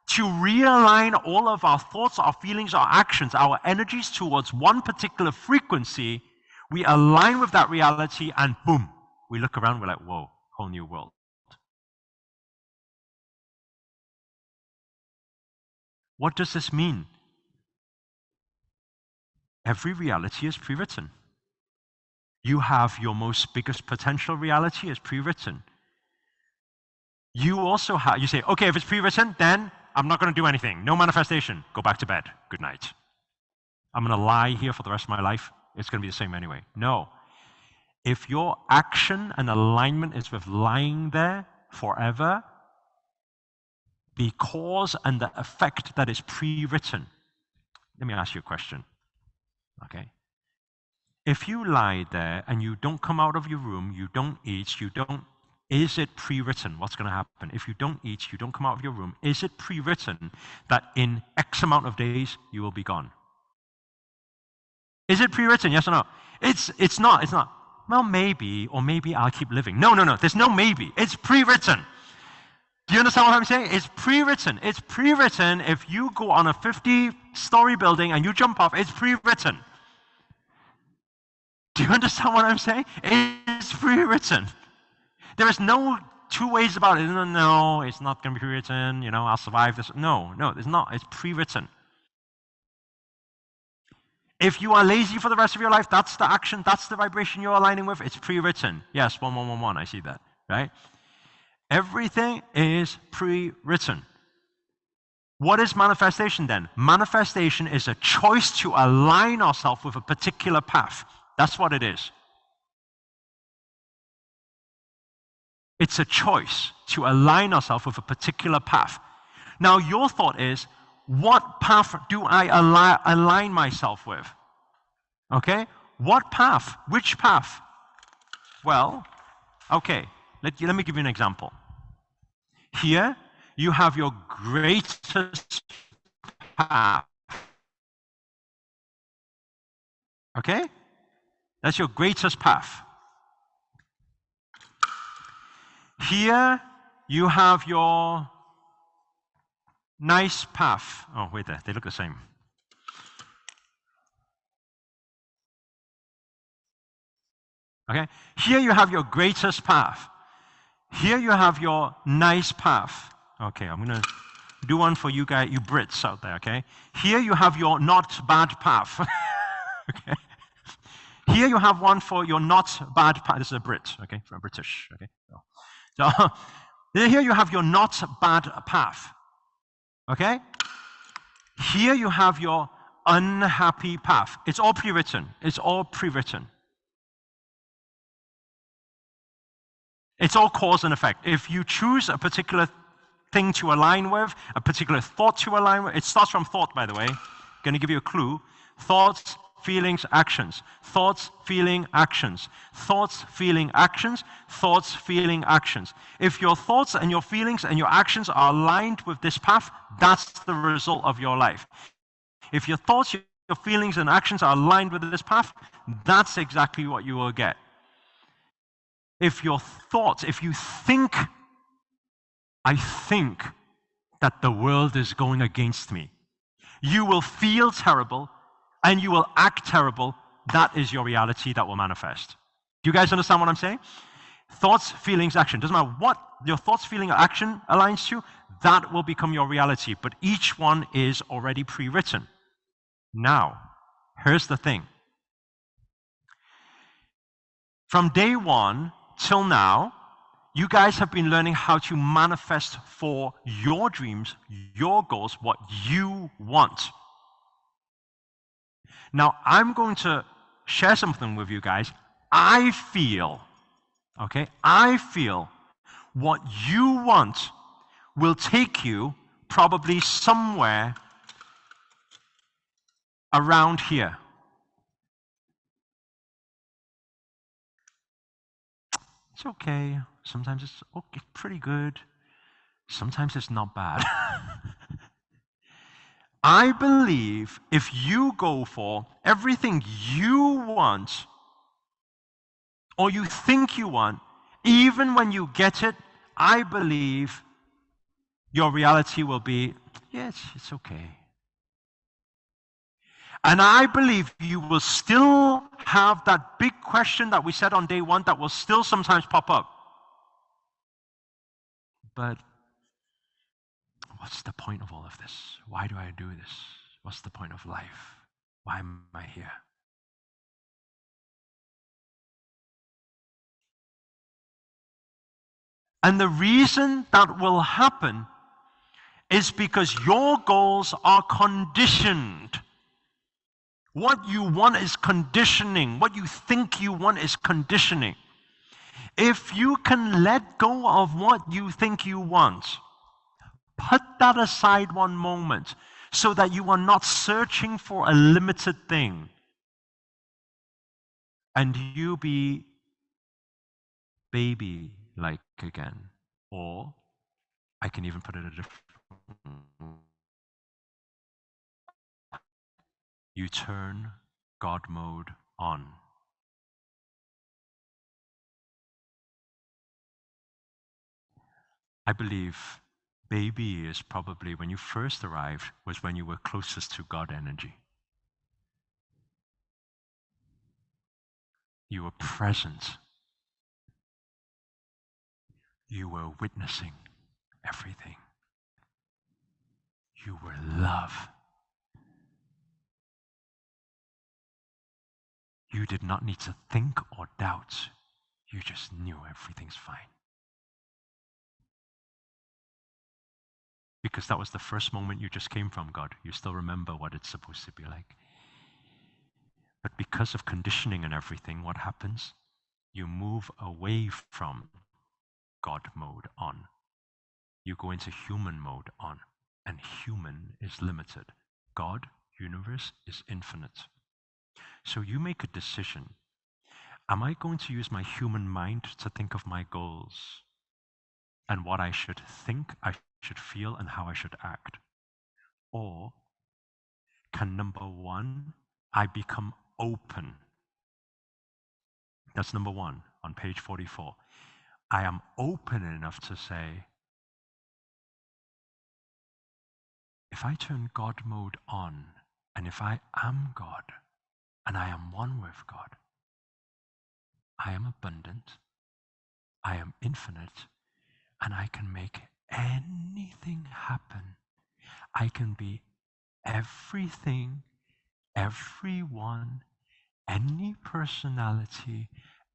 to realign all of our thoughts, our feelings, our actions, our energies towards one particular frequency, we align with that reality and boom, we look around, we're like, whoa, whole new world. What does this mean? Every reality is pre-written. You have your most biggest potential reality is pre-written. You also have, you say, okay, if it's pre-written, then I'm not going to do anything. No manifestation. Go back to bed. Good night. I'm going to lie here for the rest of my life. It's going to be the same anyway. No. If your action and alignment is with lying there forever, the cause and the effect that is pre-written. Let me ask you a question. Okay? If you lie there and you don't come out of your room, you don't eat, is it pre-written? What's going to happen? If you don't eat, you don't come out of your room, is it pre-written that in X amount of days you will be gone? Is it pre-written? Yes or no? It's not. Well, maybe, or maybe I'll keep living. No. There's no maybe. It's pre-written. Do you understand what I'm saying? It's pre-written. It's pre-written. If you go on a 50-story building and you jump off, it's pre-written. Do you understand what I'm saying? It's pre-written. There is no two ways about it. No, it's not going to be pre-written. I'll survive this. No, it's not. It's pre-written. If you are lazy for the rest of your life, that's the action, that's the vibration you're aligning with. It's pre-written. Yes, 1111, I see that, right? Everything is pre-written. What is manifestation then? Manifestation is a choice to align ourselves with a particular path. That's what it is. It's a choice to align ourselves with a particular path. Now, your thought is, what path do I align myself with? Okay? What path? Which path? Well, okay, let me give you an example. Here, you have your greatest path. Okay? That's your greatest path. Here, you have your nice path. Oh, wait there, they look the same. Okay? Here you have your greatest path. Here you have your nice path. Okay, I'm going to do one for you guys, you Brits out there, okay? Here you have your not bad path. Okay? Here you have one for your not bad path. This is a Brit, okay? For a British, okay? So here you have your not bad path. Okay? Here you have your unhappy path. It's all pre-written. It's all pre-written. It's all cause and effect. If you choose a particular thing to align with, a particular thought to align with, it starts from thought, by the way. Going to give you a clue. Thoughts, feelings, actions. Thoughts, feeling, actions. Thoughts, feeling, actions. Thoughts, feeling, actions. If your thoughts and your feelings and your actions are aligned with this path, that's the result of your life. If your thoughts, your feelings, and actions are aligned with this path, that's exactly what you will get. If your thoughts, if you think, I think that the world is going against me, you will feel terrible and you will act terrible. That is your reality that will manifest. Do you guys understand what I'm saying? Thoughts, feelings, action. Doesn't matter what your thoughts, feeling, or action aligns to, that will become your reality. But each one is already pre-written. Now, here's the thing. From day one till now, you guys have been learning how to manifest for your dreams, your goals, what you want. Now, I'm going to share something with you guys. I feel what you want will take you probably somewhere around here. It's okay. Sometimes it's okay, pretty good. Sometimes it's not bad. I believe if you go for everything you want, or you think you want, even when you get it, I believe your reality will be, yes, it's okay. And I believe you will still have that big question that we said on day one that will still sometimes pop up. But what's the point of all of this? Why do I do this? What's the point of life? Why am I here? And the reason that will happen is because your goals are conditioned. What you want is conditioning. What you think you want is conditioning. If you can let go of what you think you want, put that aside one moment so that you are not searching for a limited thing, and you be baby-like again. Or I can even put it a different way. You turn God mode on. I believe baby is probably when you first arrived was when you were closest to God energy. You were present. You were witnessing everything. You were love. You did not need to think or doubt. You just knew everything's fine. because that was the first moment you just came from God. You still remember what it's supposed to be like. But because of conditioning and everything, what happens? You move away from God mode on. You go into human mode on. And human is limited. God, universe, is infinite. So you make a decision. Am I going to use my human mind to think of my goals and what I should think, I should feel, and how I should act? Or can, number one, I become open? That's number one on page 44. I am open enough to say, if I turn God mode on, and if I am God, and I am one with God, I am abundant, I am infinite, and I can make anything happen. I can be everything, everyone, any personality,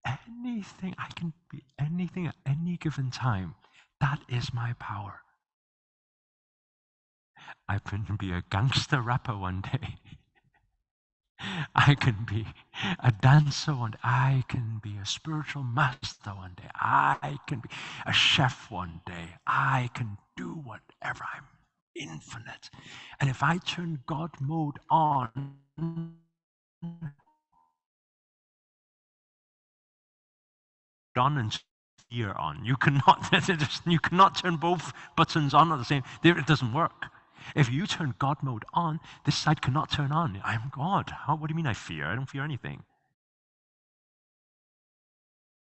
anything. I can be anything at any given time. That is my power. I can be a gangster rapper one day. I can be a dancer one day. I can be a spiritual master one day. I can be a chef one day. I can do whatever. I'm infinite. And if I turn God mode on, and fear on. You cannot turn both buttons on at the same. It doesn't work. If you turn God mode on, this side cannot turn on. I am God. What do you mean I fear? I don't fear anything.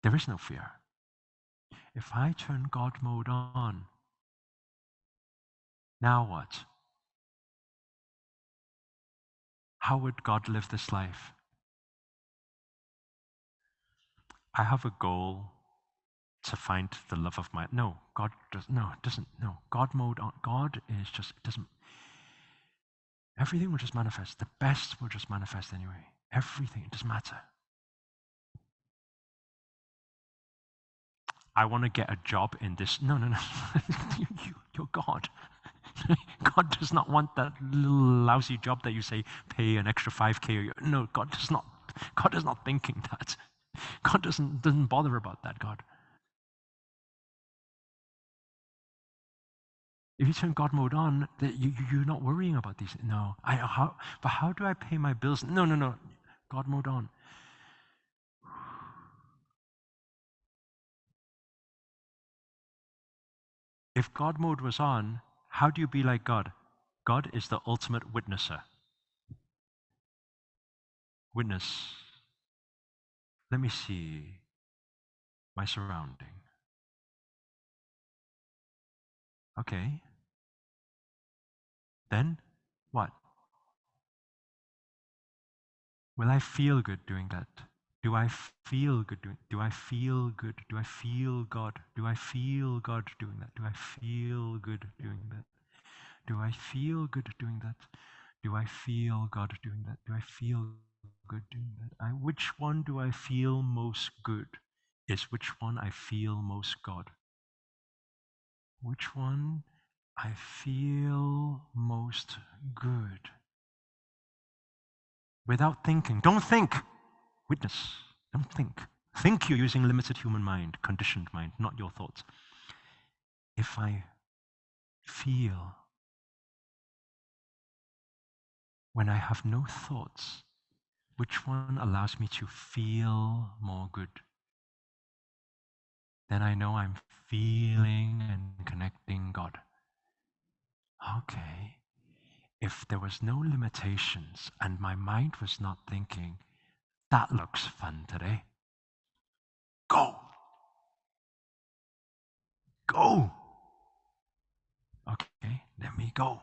There is no fear. If I turn God mode on, now what? How would God live this life? I have a goal to find the love of my. No, God does. No, it doesn't. No, God mode on. God is just. It doesn't. Everything will just manifest. The best will just manifest anyway. Everything. It doesn't matter. I want to get a job in this. No. You're God. God does not want that little lousy job that you say pay an extra 5K. No, God does not. God is not thinking that. God doesn't bother about that. God. If you turn God mode on, you're not worrying about these. No, but how do I pay my bills? No. God mode on. If God mode was on, how do you be like God? God is the ultimate witnesser. Witness. Let me see my surrounding. Okay. Then what? Will I feel good doing that? Do I feel good doing? Do I feel good? Do I feel God? Do I feel God doing that? Do I feel good doing that? Do I feel good doing that? Do I feel God doing that? Do I feel good doing that? Which one do I feel most good? Is which one I feel most God? Which one I feel most good? Without thinking. Don't think. Witness. Don't think. Think you're using limited human mind, conditioned mind, not your thoughts. If I feel, when I have no thoughts, which one allows me to feel more good? Then I know I'm feeling and connecting God. Okay. If there was no limitations and my mind was not thinking, that looks fun today. Go. Go. Okay, let me go.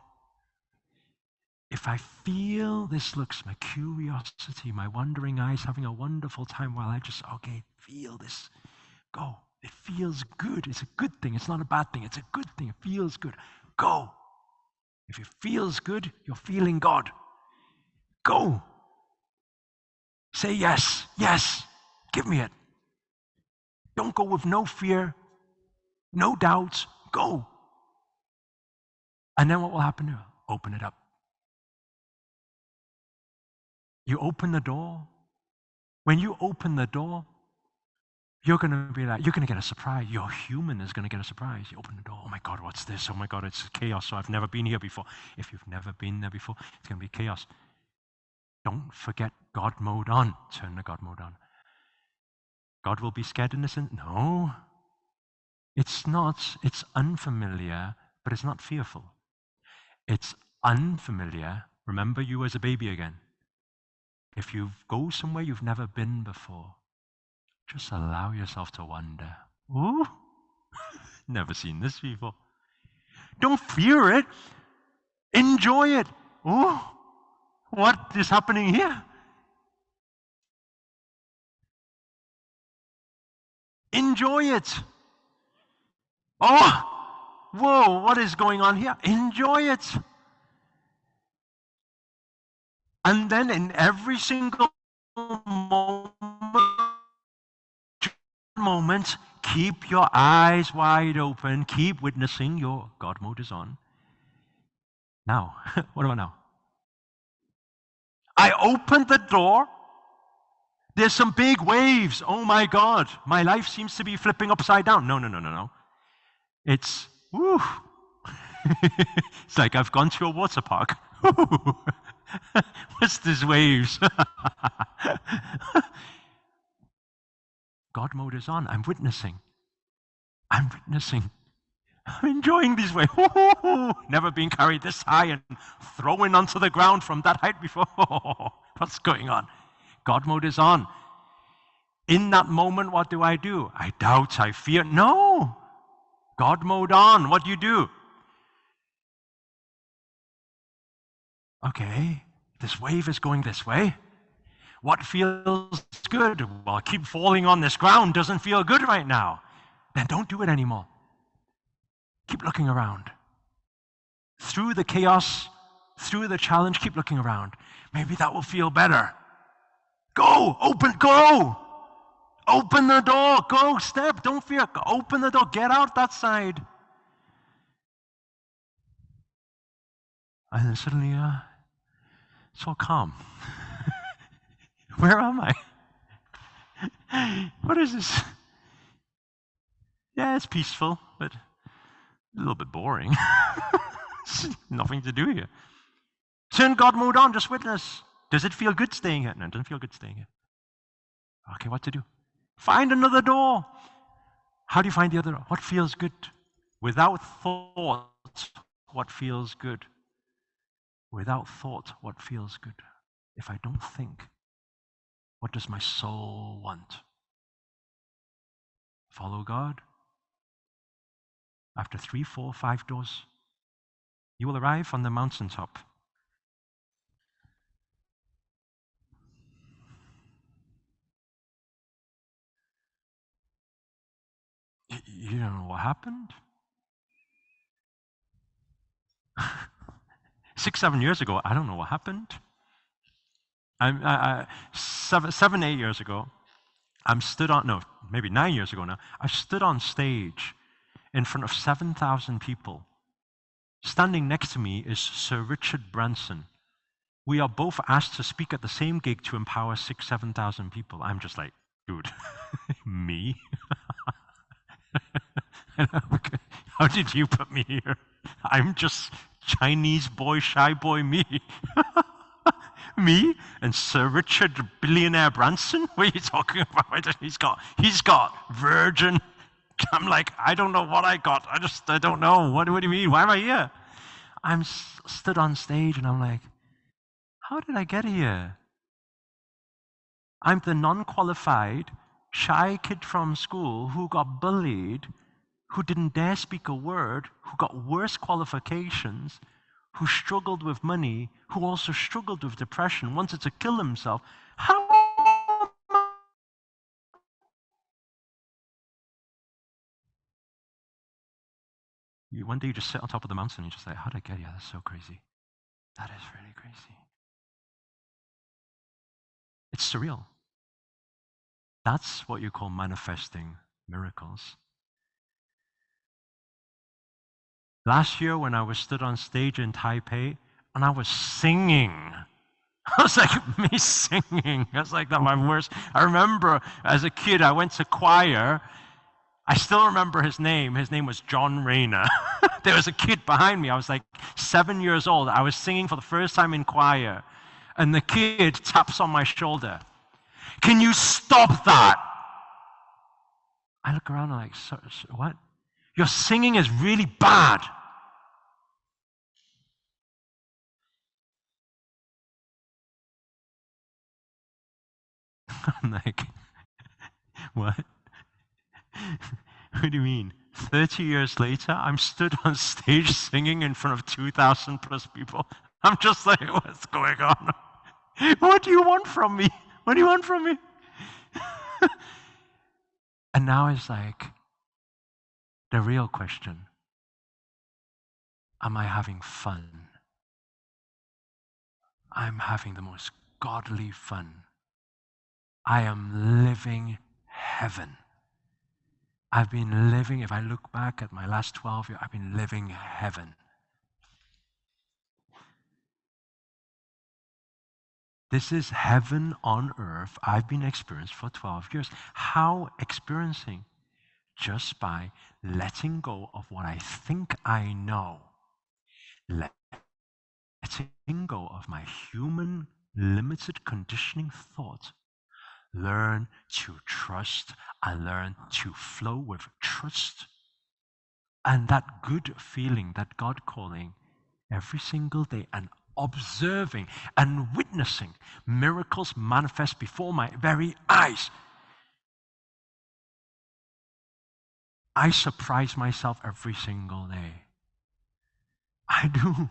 If I feel this looks, my curiosity, my wondering eyes having a wonderful time while I just, okay, feel this, go. It feels good. It's a good thing. It's not a bad thing. It's a good thing. It feels good. Go. If it feels good, you're feeling God. Go. Say yes. Yes. Give me it. Don't go with no fear, no doubts. Go. And then what will happen to you? Open it up. You open the door. When you open the door, you're going to be like, you're going to get a surprise. Your human is going to get a surprise. You open the door. Oh my God, what's this? Oh my God, it's chaos. So I've never been here before. If you've never been there before, it's going to be chaos. Don't forget God mode on. Turn the God mode on. God will be scared innocent? No. It's not. It's unfamiliar, but it's not fearful. It's unfamiliar. Remember you as a baby again. If you go somewhere you've never been before, just allow yourself to wonder. Ooh, never seen this before. Don't fear it. Enjoy it. Oh, what is happening here? Enjoy it. Oh, whoa, what is going on here? Enjoy it. And then in every single moment, keep your eyes wide open. Keep witnessing. Your God mode is on. Now, what about now? I opened the door. There's some big waves. Oh my God. My life seems to be flipping upside down. No. It's, woo. It's like I've gone to a water park. What's these waves? God mode is on. I'm witnessing. I'm enjoying these waves. Never been carried this high and thrown onto the ground from that height before. What's going on? God mode is on. In that moment, what do? I doubt, I fear. No. God mode on. What do you do? Okay, this wave is going this way. What feels good? Well, keep falling on this ground doesn't feel good right now. Then don't do it anymore. Keep looking around. Through the chaos, through the challenge, keep looking around. Maybe that will feel better. Go, go. Open the door, go, step, don't fear. Open the door, get out that side. And then suddenly, it's all calm. Where am I? What is this? Yeah, it's peaceful, but a little bit boring. Nothing to do here. Turn God mode on, just witness. Does it feel good staying here? No, it doesn't feel good staying here. Okay, what to do? Find another door. How do you find the other door? What feels good? Without thought, what feels good? Without thought, what feels good? If I don't think, what does my soul want? Follow God. After 3, 4, 5 doors, you will arrive on the mountaintop. You don't know what happened? 6, 7 years ago, I don't know what happened. 7, 8 years ago, maybe 9 years ago now, I stood on stage in front of 7,000 people. Standing next to me is Sir Richard Branson. We are both asked to speak at the same gig to empower 6,000, 7,000 people. I'm just like, dude, me? How did you put me here? I'm just Chinese boy, shy boy, me. Me and Sir Richard Billionaire Branson? What are you talking about? He's got Virgin. I'm like, I don't know what I got. I don't know. What do you mean? Why am I here? I'm stood on stage and I'm like, how did I get here? I'm the non-qualified, shy kid from school who got bullied, who didn't dare speak a word, who got worse qualifications, who struggled with money, who also struggled with depression, wanted to kill himself. How? One day you just sit on top of the mountain and you're just like, how did I get here? That's so crazy. That is really crazy. It's surreal. That's what you call manifesting miracles. Last year when I was stood on stage in Taipei and I was singing. I was like, me singing. That's like that my worst. I remember as a kid, I went to choir. I still remember his name. His name was John Rayner. There was a kid behind me. I was like 7 years old. I was singing for the first time in choir. And the kid taps on my shoulder. Can you stop that? I look around and I'm like, what? Your singing is really bad. I'm like, what? What do you mean? 30 years later, I'm stood on stage singing in front of 2,000 plus people. I'm just like, what's going on? What do you want from me? What do you want from me? And now it's like, the real question, am I having fun? I'm having the most godly fun. I am living heaven. I've been living, if I look back at my last 12 years, I've been living heaven. This is heaven on earth I've been experiencing for 12 years. How experiencing? Just by letting go of what I think I know. Letting go of my human, limited conditioning thought. Learn to trust. I learn to flow with trust. And that good feeling, that God calling, every single day, and observing and witnessing miracles manifest before my very eyes. I surprise myself every single day. I do.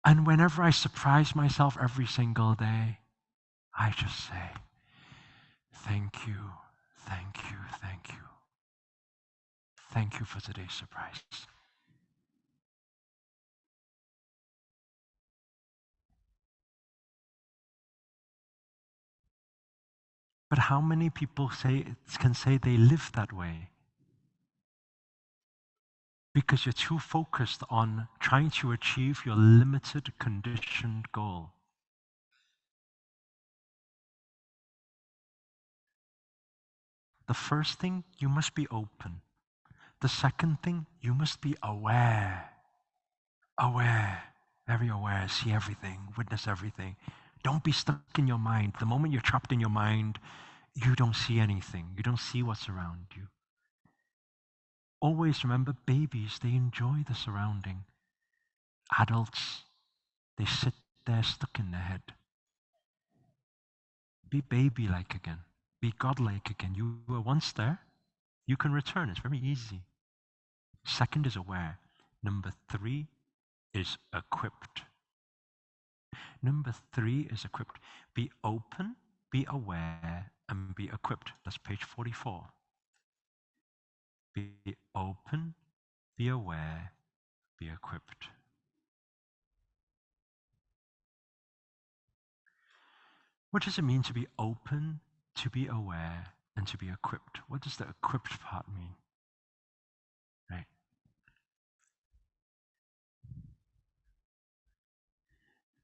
And whenever I surprise myself every single day, I just say, thank you, thank you, thank you. Thank you for today's surprise. But how many people can say they live that way? Because you're too focused on trying to achieve your limited, conditioned goal. The first thing, you must be open. The second thing, you must be aware. Aware, very aware, see everything, witness everything. Don't be stuck in your mind. The moment you're trapped in your mind, you don't see anything. You don't see what's around you. Always remember, babies, they enjoy the surrounding. Adults, they sit there stuck in their head. Be baby-like again. Be God-like again. You were once there. You can return. It's very easy. Second is aware. Number 3 is equipped. Number 3 is equipped. Be open, be aware, and be equipped. That's page 44. Be open, be aware, be equipped. What does it mean to be open, to be aware, and to be equipped? What does the equipped part mean? Right?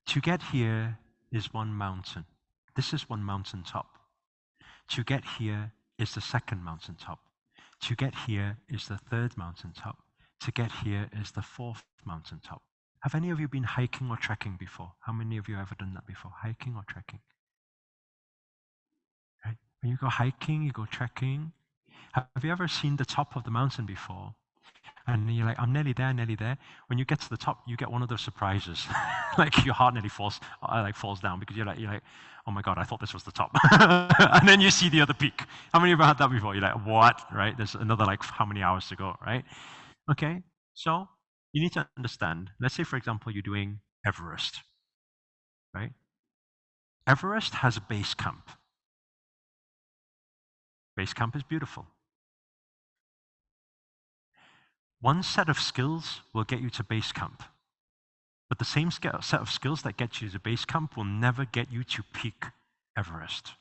To get here is one mountain. This is one mountaintop. To get here is the second mountaintop. To get here is the third mountaintop. To get here is the fourth mountaintop. Have any of you been hiking or trekking before? How many of you have ever done that before? Hiking or trekking? Right? When you go hiking, you go trekking. Have you ever seen the top of the mountain before? And you're like, I'm nearly there, nearly there. When you get to the top, you get one of those surprises. Like your heart nearly falls down because you're like, oh my God, I thought this was the top. And then you see the other peak. How many of you have had that before? You're like, what? Right? There's another like how many hours to go, right? Okay, so you need to understand. Let's say, for example, you're doing Everest, right? Everest has a base camp. Base camp is beautiful. One set of skills will get you to base camp. But the same set of skills that get you to base camp will never get you to peak Everest.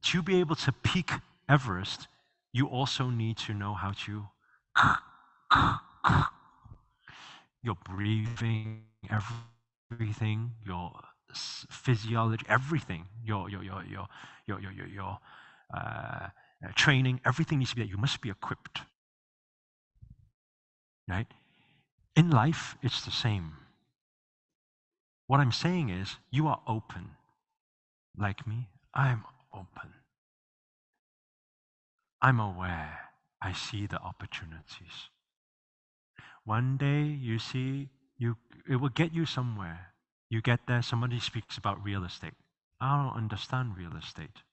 To be able to peak Everest, you also need to know how to your breathing, everything, your physiology, everything, your training, everything needs to be that. You must be equipped, right? In life, it's the same. What I'm saying is, you are open. Like me, I'm open. I'm aware. I see the opportunities. One day, you see, it will get you somewhere. You get there, somebody speaks about real estate. I don't understand real estate.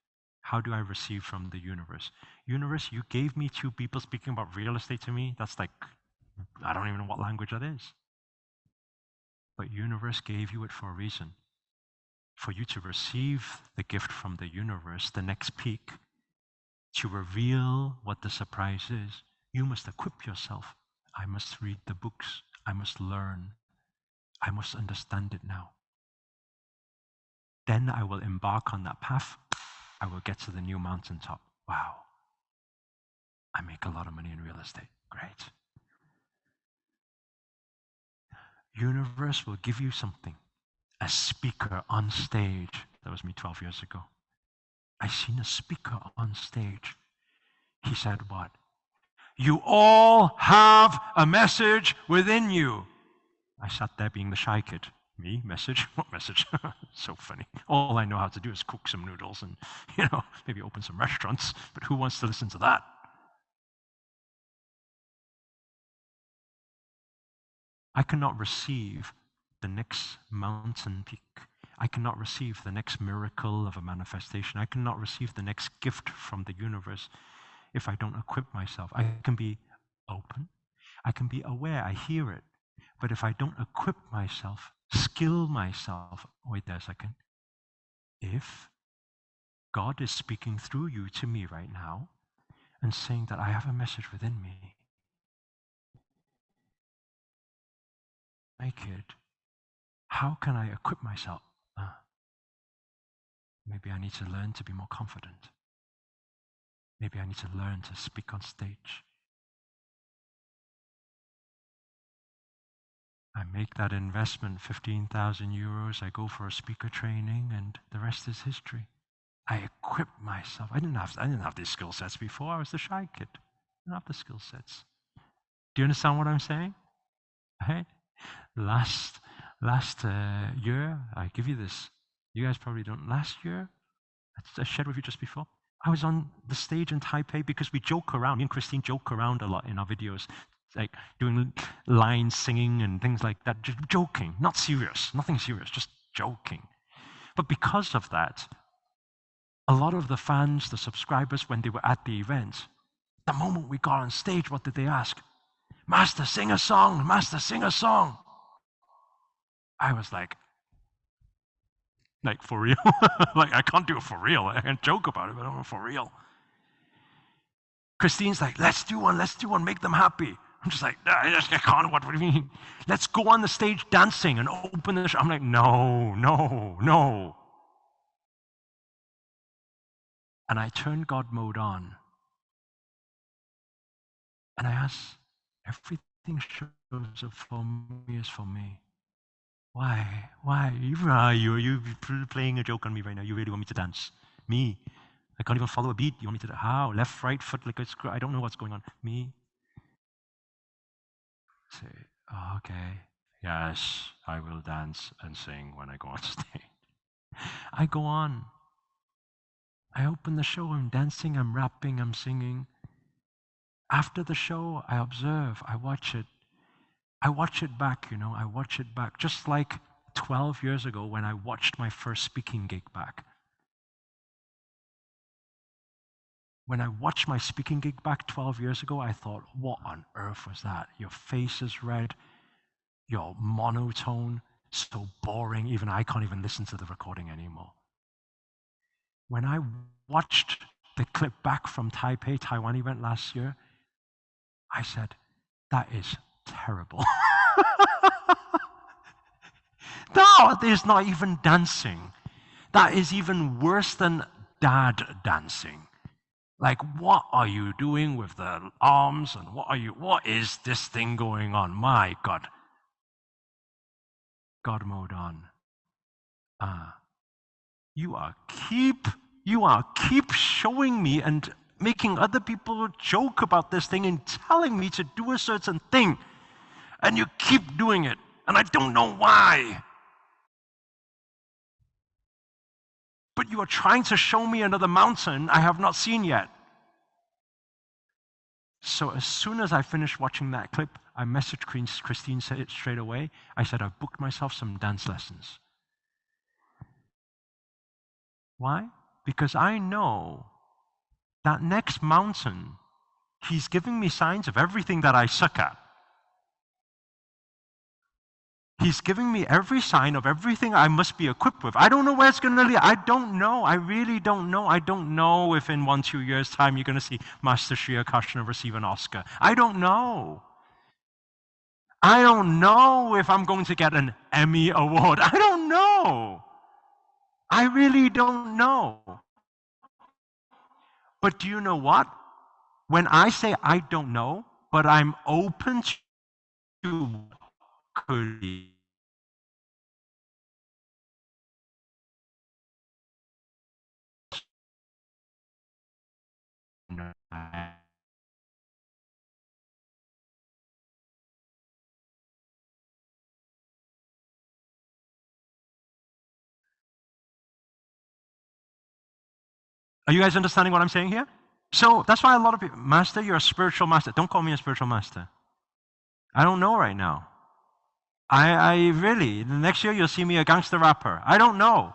How do I receive from the universe? Universe, you gave me 2 people speaking about real estate to me. That's like, I don't even know what language that is. But universe gave you it for a reason. For you to receive the gift from the universe, the next peak, to reveal what the surprise is, you must equip yourself. I must read the books. I must learn. I must understand it now. Then I will embark on that path. I will get to the new mountaintop. Wow. I make a lot of money in real estate. Great. Universe will give you something. A speaker on stage. That was me 12 years ago. I seen a speaker on stage. He said what? You all have a message within you. I sat there being the shy kid. Me? Message? What message? So funny. All I know how to do is cook some noodles and, maybe open some restaurants. But who wants to listen to that? I cannot receive the next mountain peak. I cannot receive the next miracle of a manifestation. I cannot receive the next gift from the universe if I don't equip myself. I can be open. I can be aware. I hear it. But if I don't equip myself, skill myself, wait there a second. If God is speaking through you to me right now and saying that I have a message within me, my kid, how can I equip myself? Maybe I need to learn to be more confident. Maybe I need to learn to speak on stage. I make that investment, 15,000 euros. I go for a speaker training, and the rest is history. I equip myself. I didn't have these skill sets before. I was the shy kid. I didn't have the skill sets. Do you understand what I'm saying? Right? Last year, I give you this. You guys probably don't. Last year, I shared with you just before. I was on the stage in Taipei because we joke around. Me and Christine joke around a lot in our videos, like doing lines, singing, and things like that. Just joking, not serious, nothing serious, just joking. But because of that, a lot of the fans, the subscribers, when they were at the event, the moment we got on stage, what did they ask? Master, sing a song. Master, sing a song. I was like for real? Like, I can't do it for real. I can joke about it, but I'm for real. Christine's like, let's do one, make them happy. I'm just like, I can't, what do you mean? Let's go on the stage dancing and open the show. I'm like, no. And I turned God mode on. And I asked, everything shows up for me is for me. Why? You playing a joke on me right now. You really want me to dance? Me? I can't even follow a beat. You want me to, how? Left, right, foot, like it's, I don't know what's going on. Me? Say, oh, okay. Yes, I will dance and sing when I go on stage. I go on. I open the show, I'm dancing, I'm rapping, I'm singing. After the show, I observe, I watch it. I watch it back, I watch it back. Just like 12 years ago when I watched my first speaking gig back. When I watched my speaking gig back 12 years ago, I thought, what on earth was that? Your face is red, you're monotone, so boring, even I can't even listen to the recording anymore. When I watched the clip back from Taipei, Taiwan event last year, I said, that is terrible. That is not even dancing. That is even worse than dad dancing. Like, what are you doing with the arms? And what is this thing going on? My God. God mode on. You are keep showing me and making other people joke about this thing and telling me to do a certain thing. And you keep doing it. And I don't know why. But you are trying to show me another mountain I have not seen yet. So as soon as I finished watching that clip, I messaged Christine straight away. I said, I've booked myself some dance lessons. Why? Because I know that next mountain, he's giving me signs of everything that I suck at. He's giving me every sign of everything I must be equipped with. I don't know where it's going to lead. I don't know. I really don't know. I don't know if in 1-2 years' time you're going to see Master Sri Akarshana receive an Oscar. I don't know. I don't know if I'm going to get an Emmy Award. I don't know. I really don't know. But do you know what? When I say I don't know, but I'm open to could be. Are you guys understanding what I'm saying here? So that's why a lot of people, Master, you're a spiritual master. Don't call me a spiritual master. I don't know right now. I really, the next year you'll see me a gangster rapper. I don't know.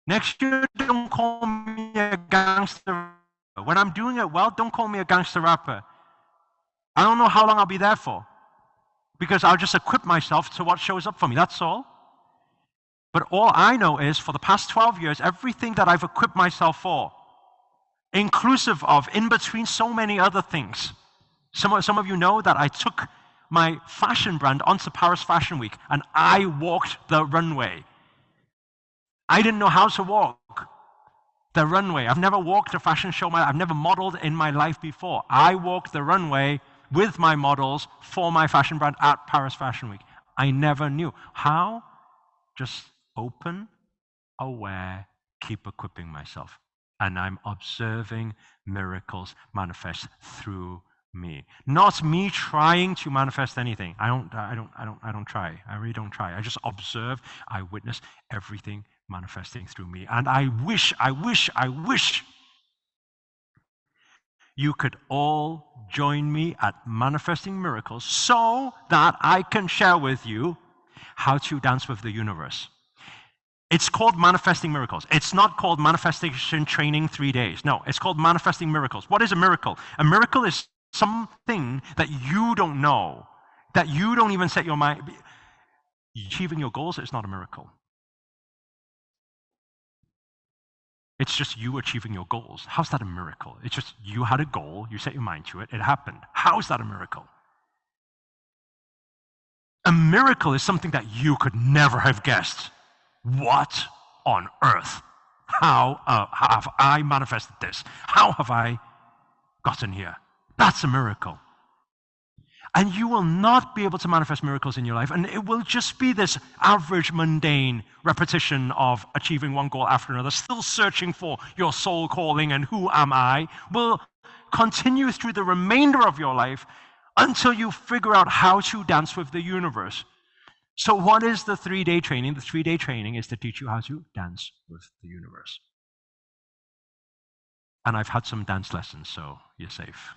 Next year, don't call me a gangster rapper. When I'm doing it well, don't call me a gangster rapper. I don't know how long I'll be there for. Because I'll just equip myself to what shows up for me. That's all. But all I know is for the past 12 years, everything that I've equipped myself for, inclusive of, in between so many other things. Some of you know that I took my fashion brand onto Paris Fashion Week and I walked the runway. I didn't know how to walk the runway. I've never walked a fashion show. I've never modeled in my life before. I walked the runway with my models for my fashion brand at Paris Fashion Week. I never knew. How? Just open, aware, keep equipping myself. And I'm observing miracles manifest through me. Not me trying to manifest anything. I don't try. I really don't try. I just observe. I witness everything manifesting through me. And I wish you could all join me at Manifesting Miracles so that I can share with you how to dance with the universe. It's called Manifesting Miracles. It's not called Manifestation Training 3 days. No, it's called Manifesting Miracles. What is a miracle? A miracle is something that you don't know, that you don't even set your mind. Achieving your goals is not a miracle. It's just you achieving your goals. How's that a miracle? It's just you had a goal, you set your mind to it, it happened. How's that a miracle? A miracle is something that you could never have guessed. What on earth? How have I manifested this? How have I gotten here? That's a miracle. And you will not be able to manifest miracles in your life, and it will just be this average, mundane repetition of achieving one goal after another, still searching for your soul calling and who am I, will continue through the remainder of your life until you figure out how to dance with the universe. So what is the 3-day training? The 3-day training is to teach you how to dance with the universe. And I've had some dance lessons, so you're safe.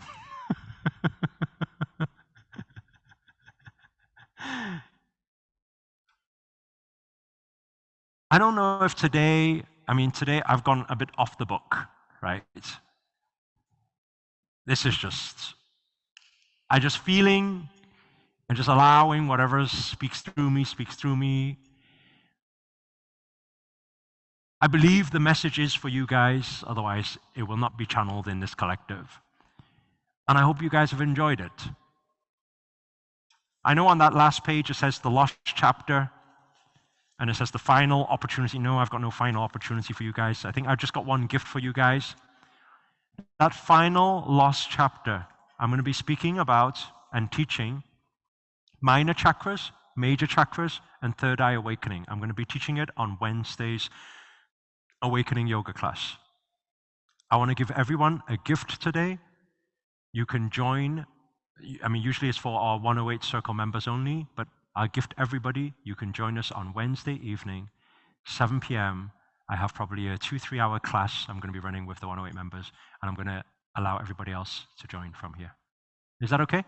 I don't know if today I've gone a bit off the book, right? This is just, I just feeling and just allowing whatever speaks through me. I believe the message is for you guys, otherwise it will not be channeled in this collective. And I hope you guys have enjoyed it. I know on that last page it says the lost chapter. And it says the final opportunity. No, I've got no final opportunity for you guys. I think I've just got one gift for you guys. That final lost chapter, I'm going to be speaking about and teaching minor chakras, major chakras, and third eye awakening. I'm going to be teaching it on Wednesday's awakening yoga class. I want to give everyone a gift today. You can join. I mean, usually it's for our 108 Circle members only, but I'll gift everybody. You can join us on Wednesday evening, 7 p.m. I have probably a 2-3 hour class I'm going to be running with the 108 members, and I'm going to allow everybody else to join from here. Is that okay?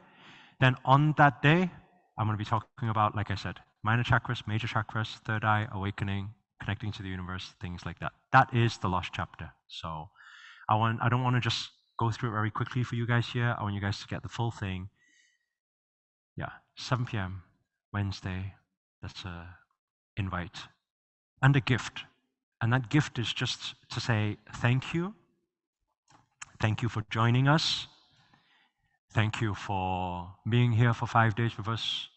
Then on that day, I'm going to be talking about, like I said, minor chakras, major chakras, third eye, awakening, connecting to the universe, things like that. That is the lost chapter. So I don't want to just go through it very quickly for you guys here. I want you guys to get the full thing. Yeah, 7 p.m. Wednesday. That's an invite and a gift. And that gift is just to say thank you. Thank you for joining us. Thank you for being here for 5 days with us.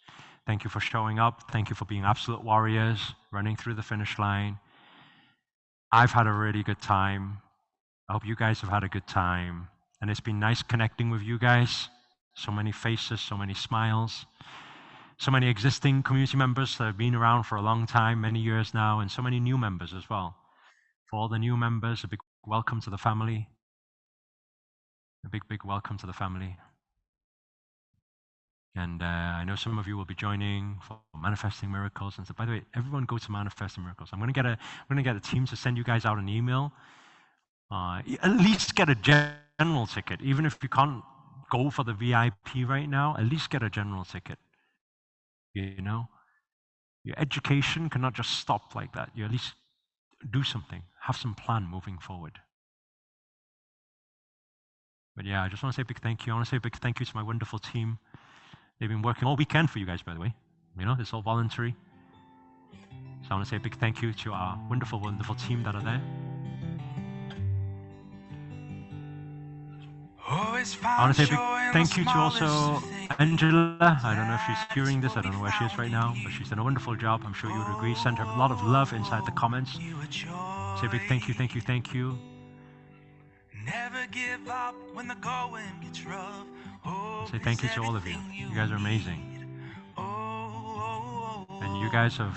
Thank you for showing up. Thank you for being absolute warriors, running through the finish line. I've had a really good time. I hope you guys have had a good time. And it's been nice connecting with you guys. So many faces, so many smiles. So many existing community members that have been around for a long time, many years now, and so many new members as well. For all the new members, a big welcome to the family. A big, big welcome to the family. And I know some of you will be joining for Manifesting Miracles. And so, by the way, everyone go to Manifesting Miracles. I'm going to get a team to send you guys out an email. At least get a general ticket, even if you can't go for the VIP right now. At least get a general ticket. You know, your education cannot just stop like that. You at least do something, have some plan moving forward. But yeah, I just want to say a big thank you. I want to say a big thank you to my wonderful team. They've been working all weekend for you guys, by the way. You know, it's all voluntary. So I want to say a big thank you to our wonderful, wonderful team that are there. I want to say a big thank you to also Angela. I don't know if she's hearing this. I don't know where she is right now, but she's done a wonderful job. I'm sure you would agree. Send her a lot of love inside the comments. Say a big thank you, thank you, thank you. Never give up when the going gets rough. Say thank you to all of you. You guys are amazing. And you guys have,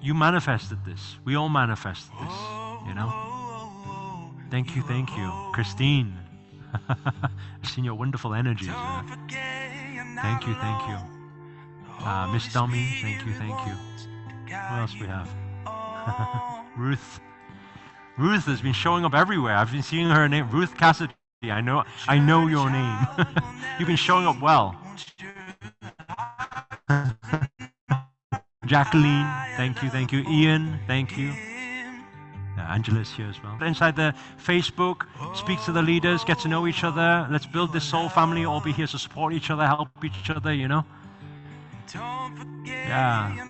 you manifested this. We all manifested this, you know. Thank you, Christine. I've seen your wonderful energies. Thank you. Miss Dummy, thank you. Who else we have? Ruth. Ruth has been showing up everywhere. I've been seeing her name, Ruth Cassidy. I know your name. You've been showing up well. Jacqueline, thank you. Ian, thank you. Angela's here as well. Inside the Facebook, speak to the leaders, get to know each other. Let's build this soul family, all be here to support each other, help each other, you know. Yeah.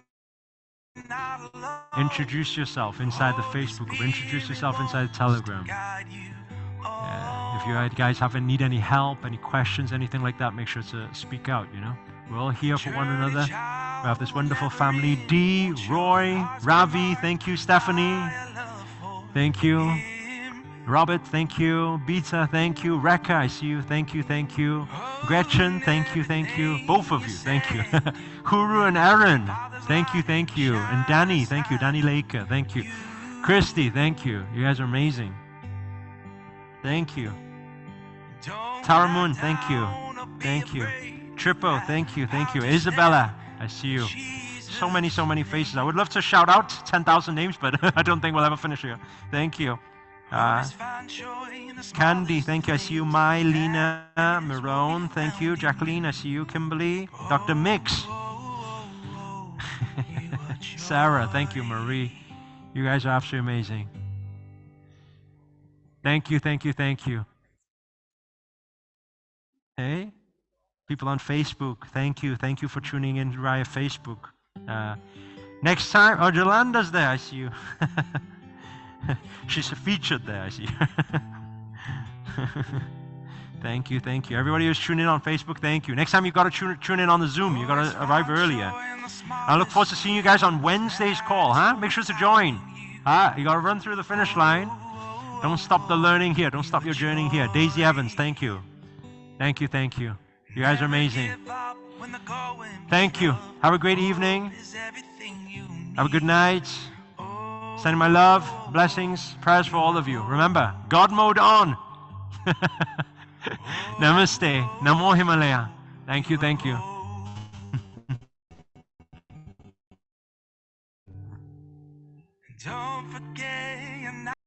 Introduce yourself inside the Facebook group. Introduce yourself inside the Telegram. Yeah. If you guys need any help, any questions, anything like that, make sure to speak out, you know. We're all here for one another. We have this wonderful family. Dee, Roy, Ravi, thank you. Stephanie, thank you. Robert, thank you. Beta, thank you. Rekha, I see you. Thank you. Gretchen, thank you. Both of you, thank you. Huru and Aaron, thank you. And Danny, thank you. Danny Laker, thank you. Christy, thank you. You guys are amazing. Thank you. Taramun, thank you. Trippo, thank you. Isabella, I see you. So many faces. I would love to shout out 10,000 names, but I don't think we'll ever finish here. Thank you. Candy, thank you. I see you. Lena, Marone, thank you. Jacqueline, I see you. Kimberly, Dr. Mix. Sarah, thank you. Marie, you guys are absolutely amazing. Thank you. Hey, people on Facebook, thank you for tuning in via Facebook. Next time, Jolanda's there, I see you. She's featured there, I see. Thank you. Everybody who's tuning in on Facebook, thank you. Next time you got to tune in on the Zoom. You got to arrive earlier. I look forward to seeing you guys on Wednesday's call, huh? Make sure to join. You gotta run through the finish line. Don't stop the learning here. Don't stop your journey here. Daisy Evans, thank you. Thank you, thank you. You guys are amazing. Thank you. Have a great evening. Have a good night. Sending my love, blessings, prayers for all of you. Remember, God mode on. Namaste. Namo Himalaya. Thank you, thank you. Don't forget.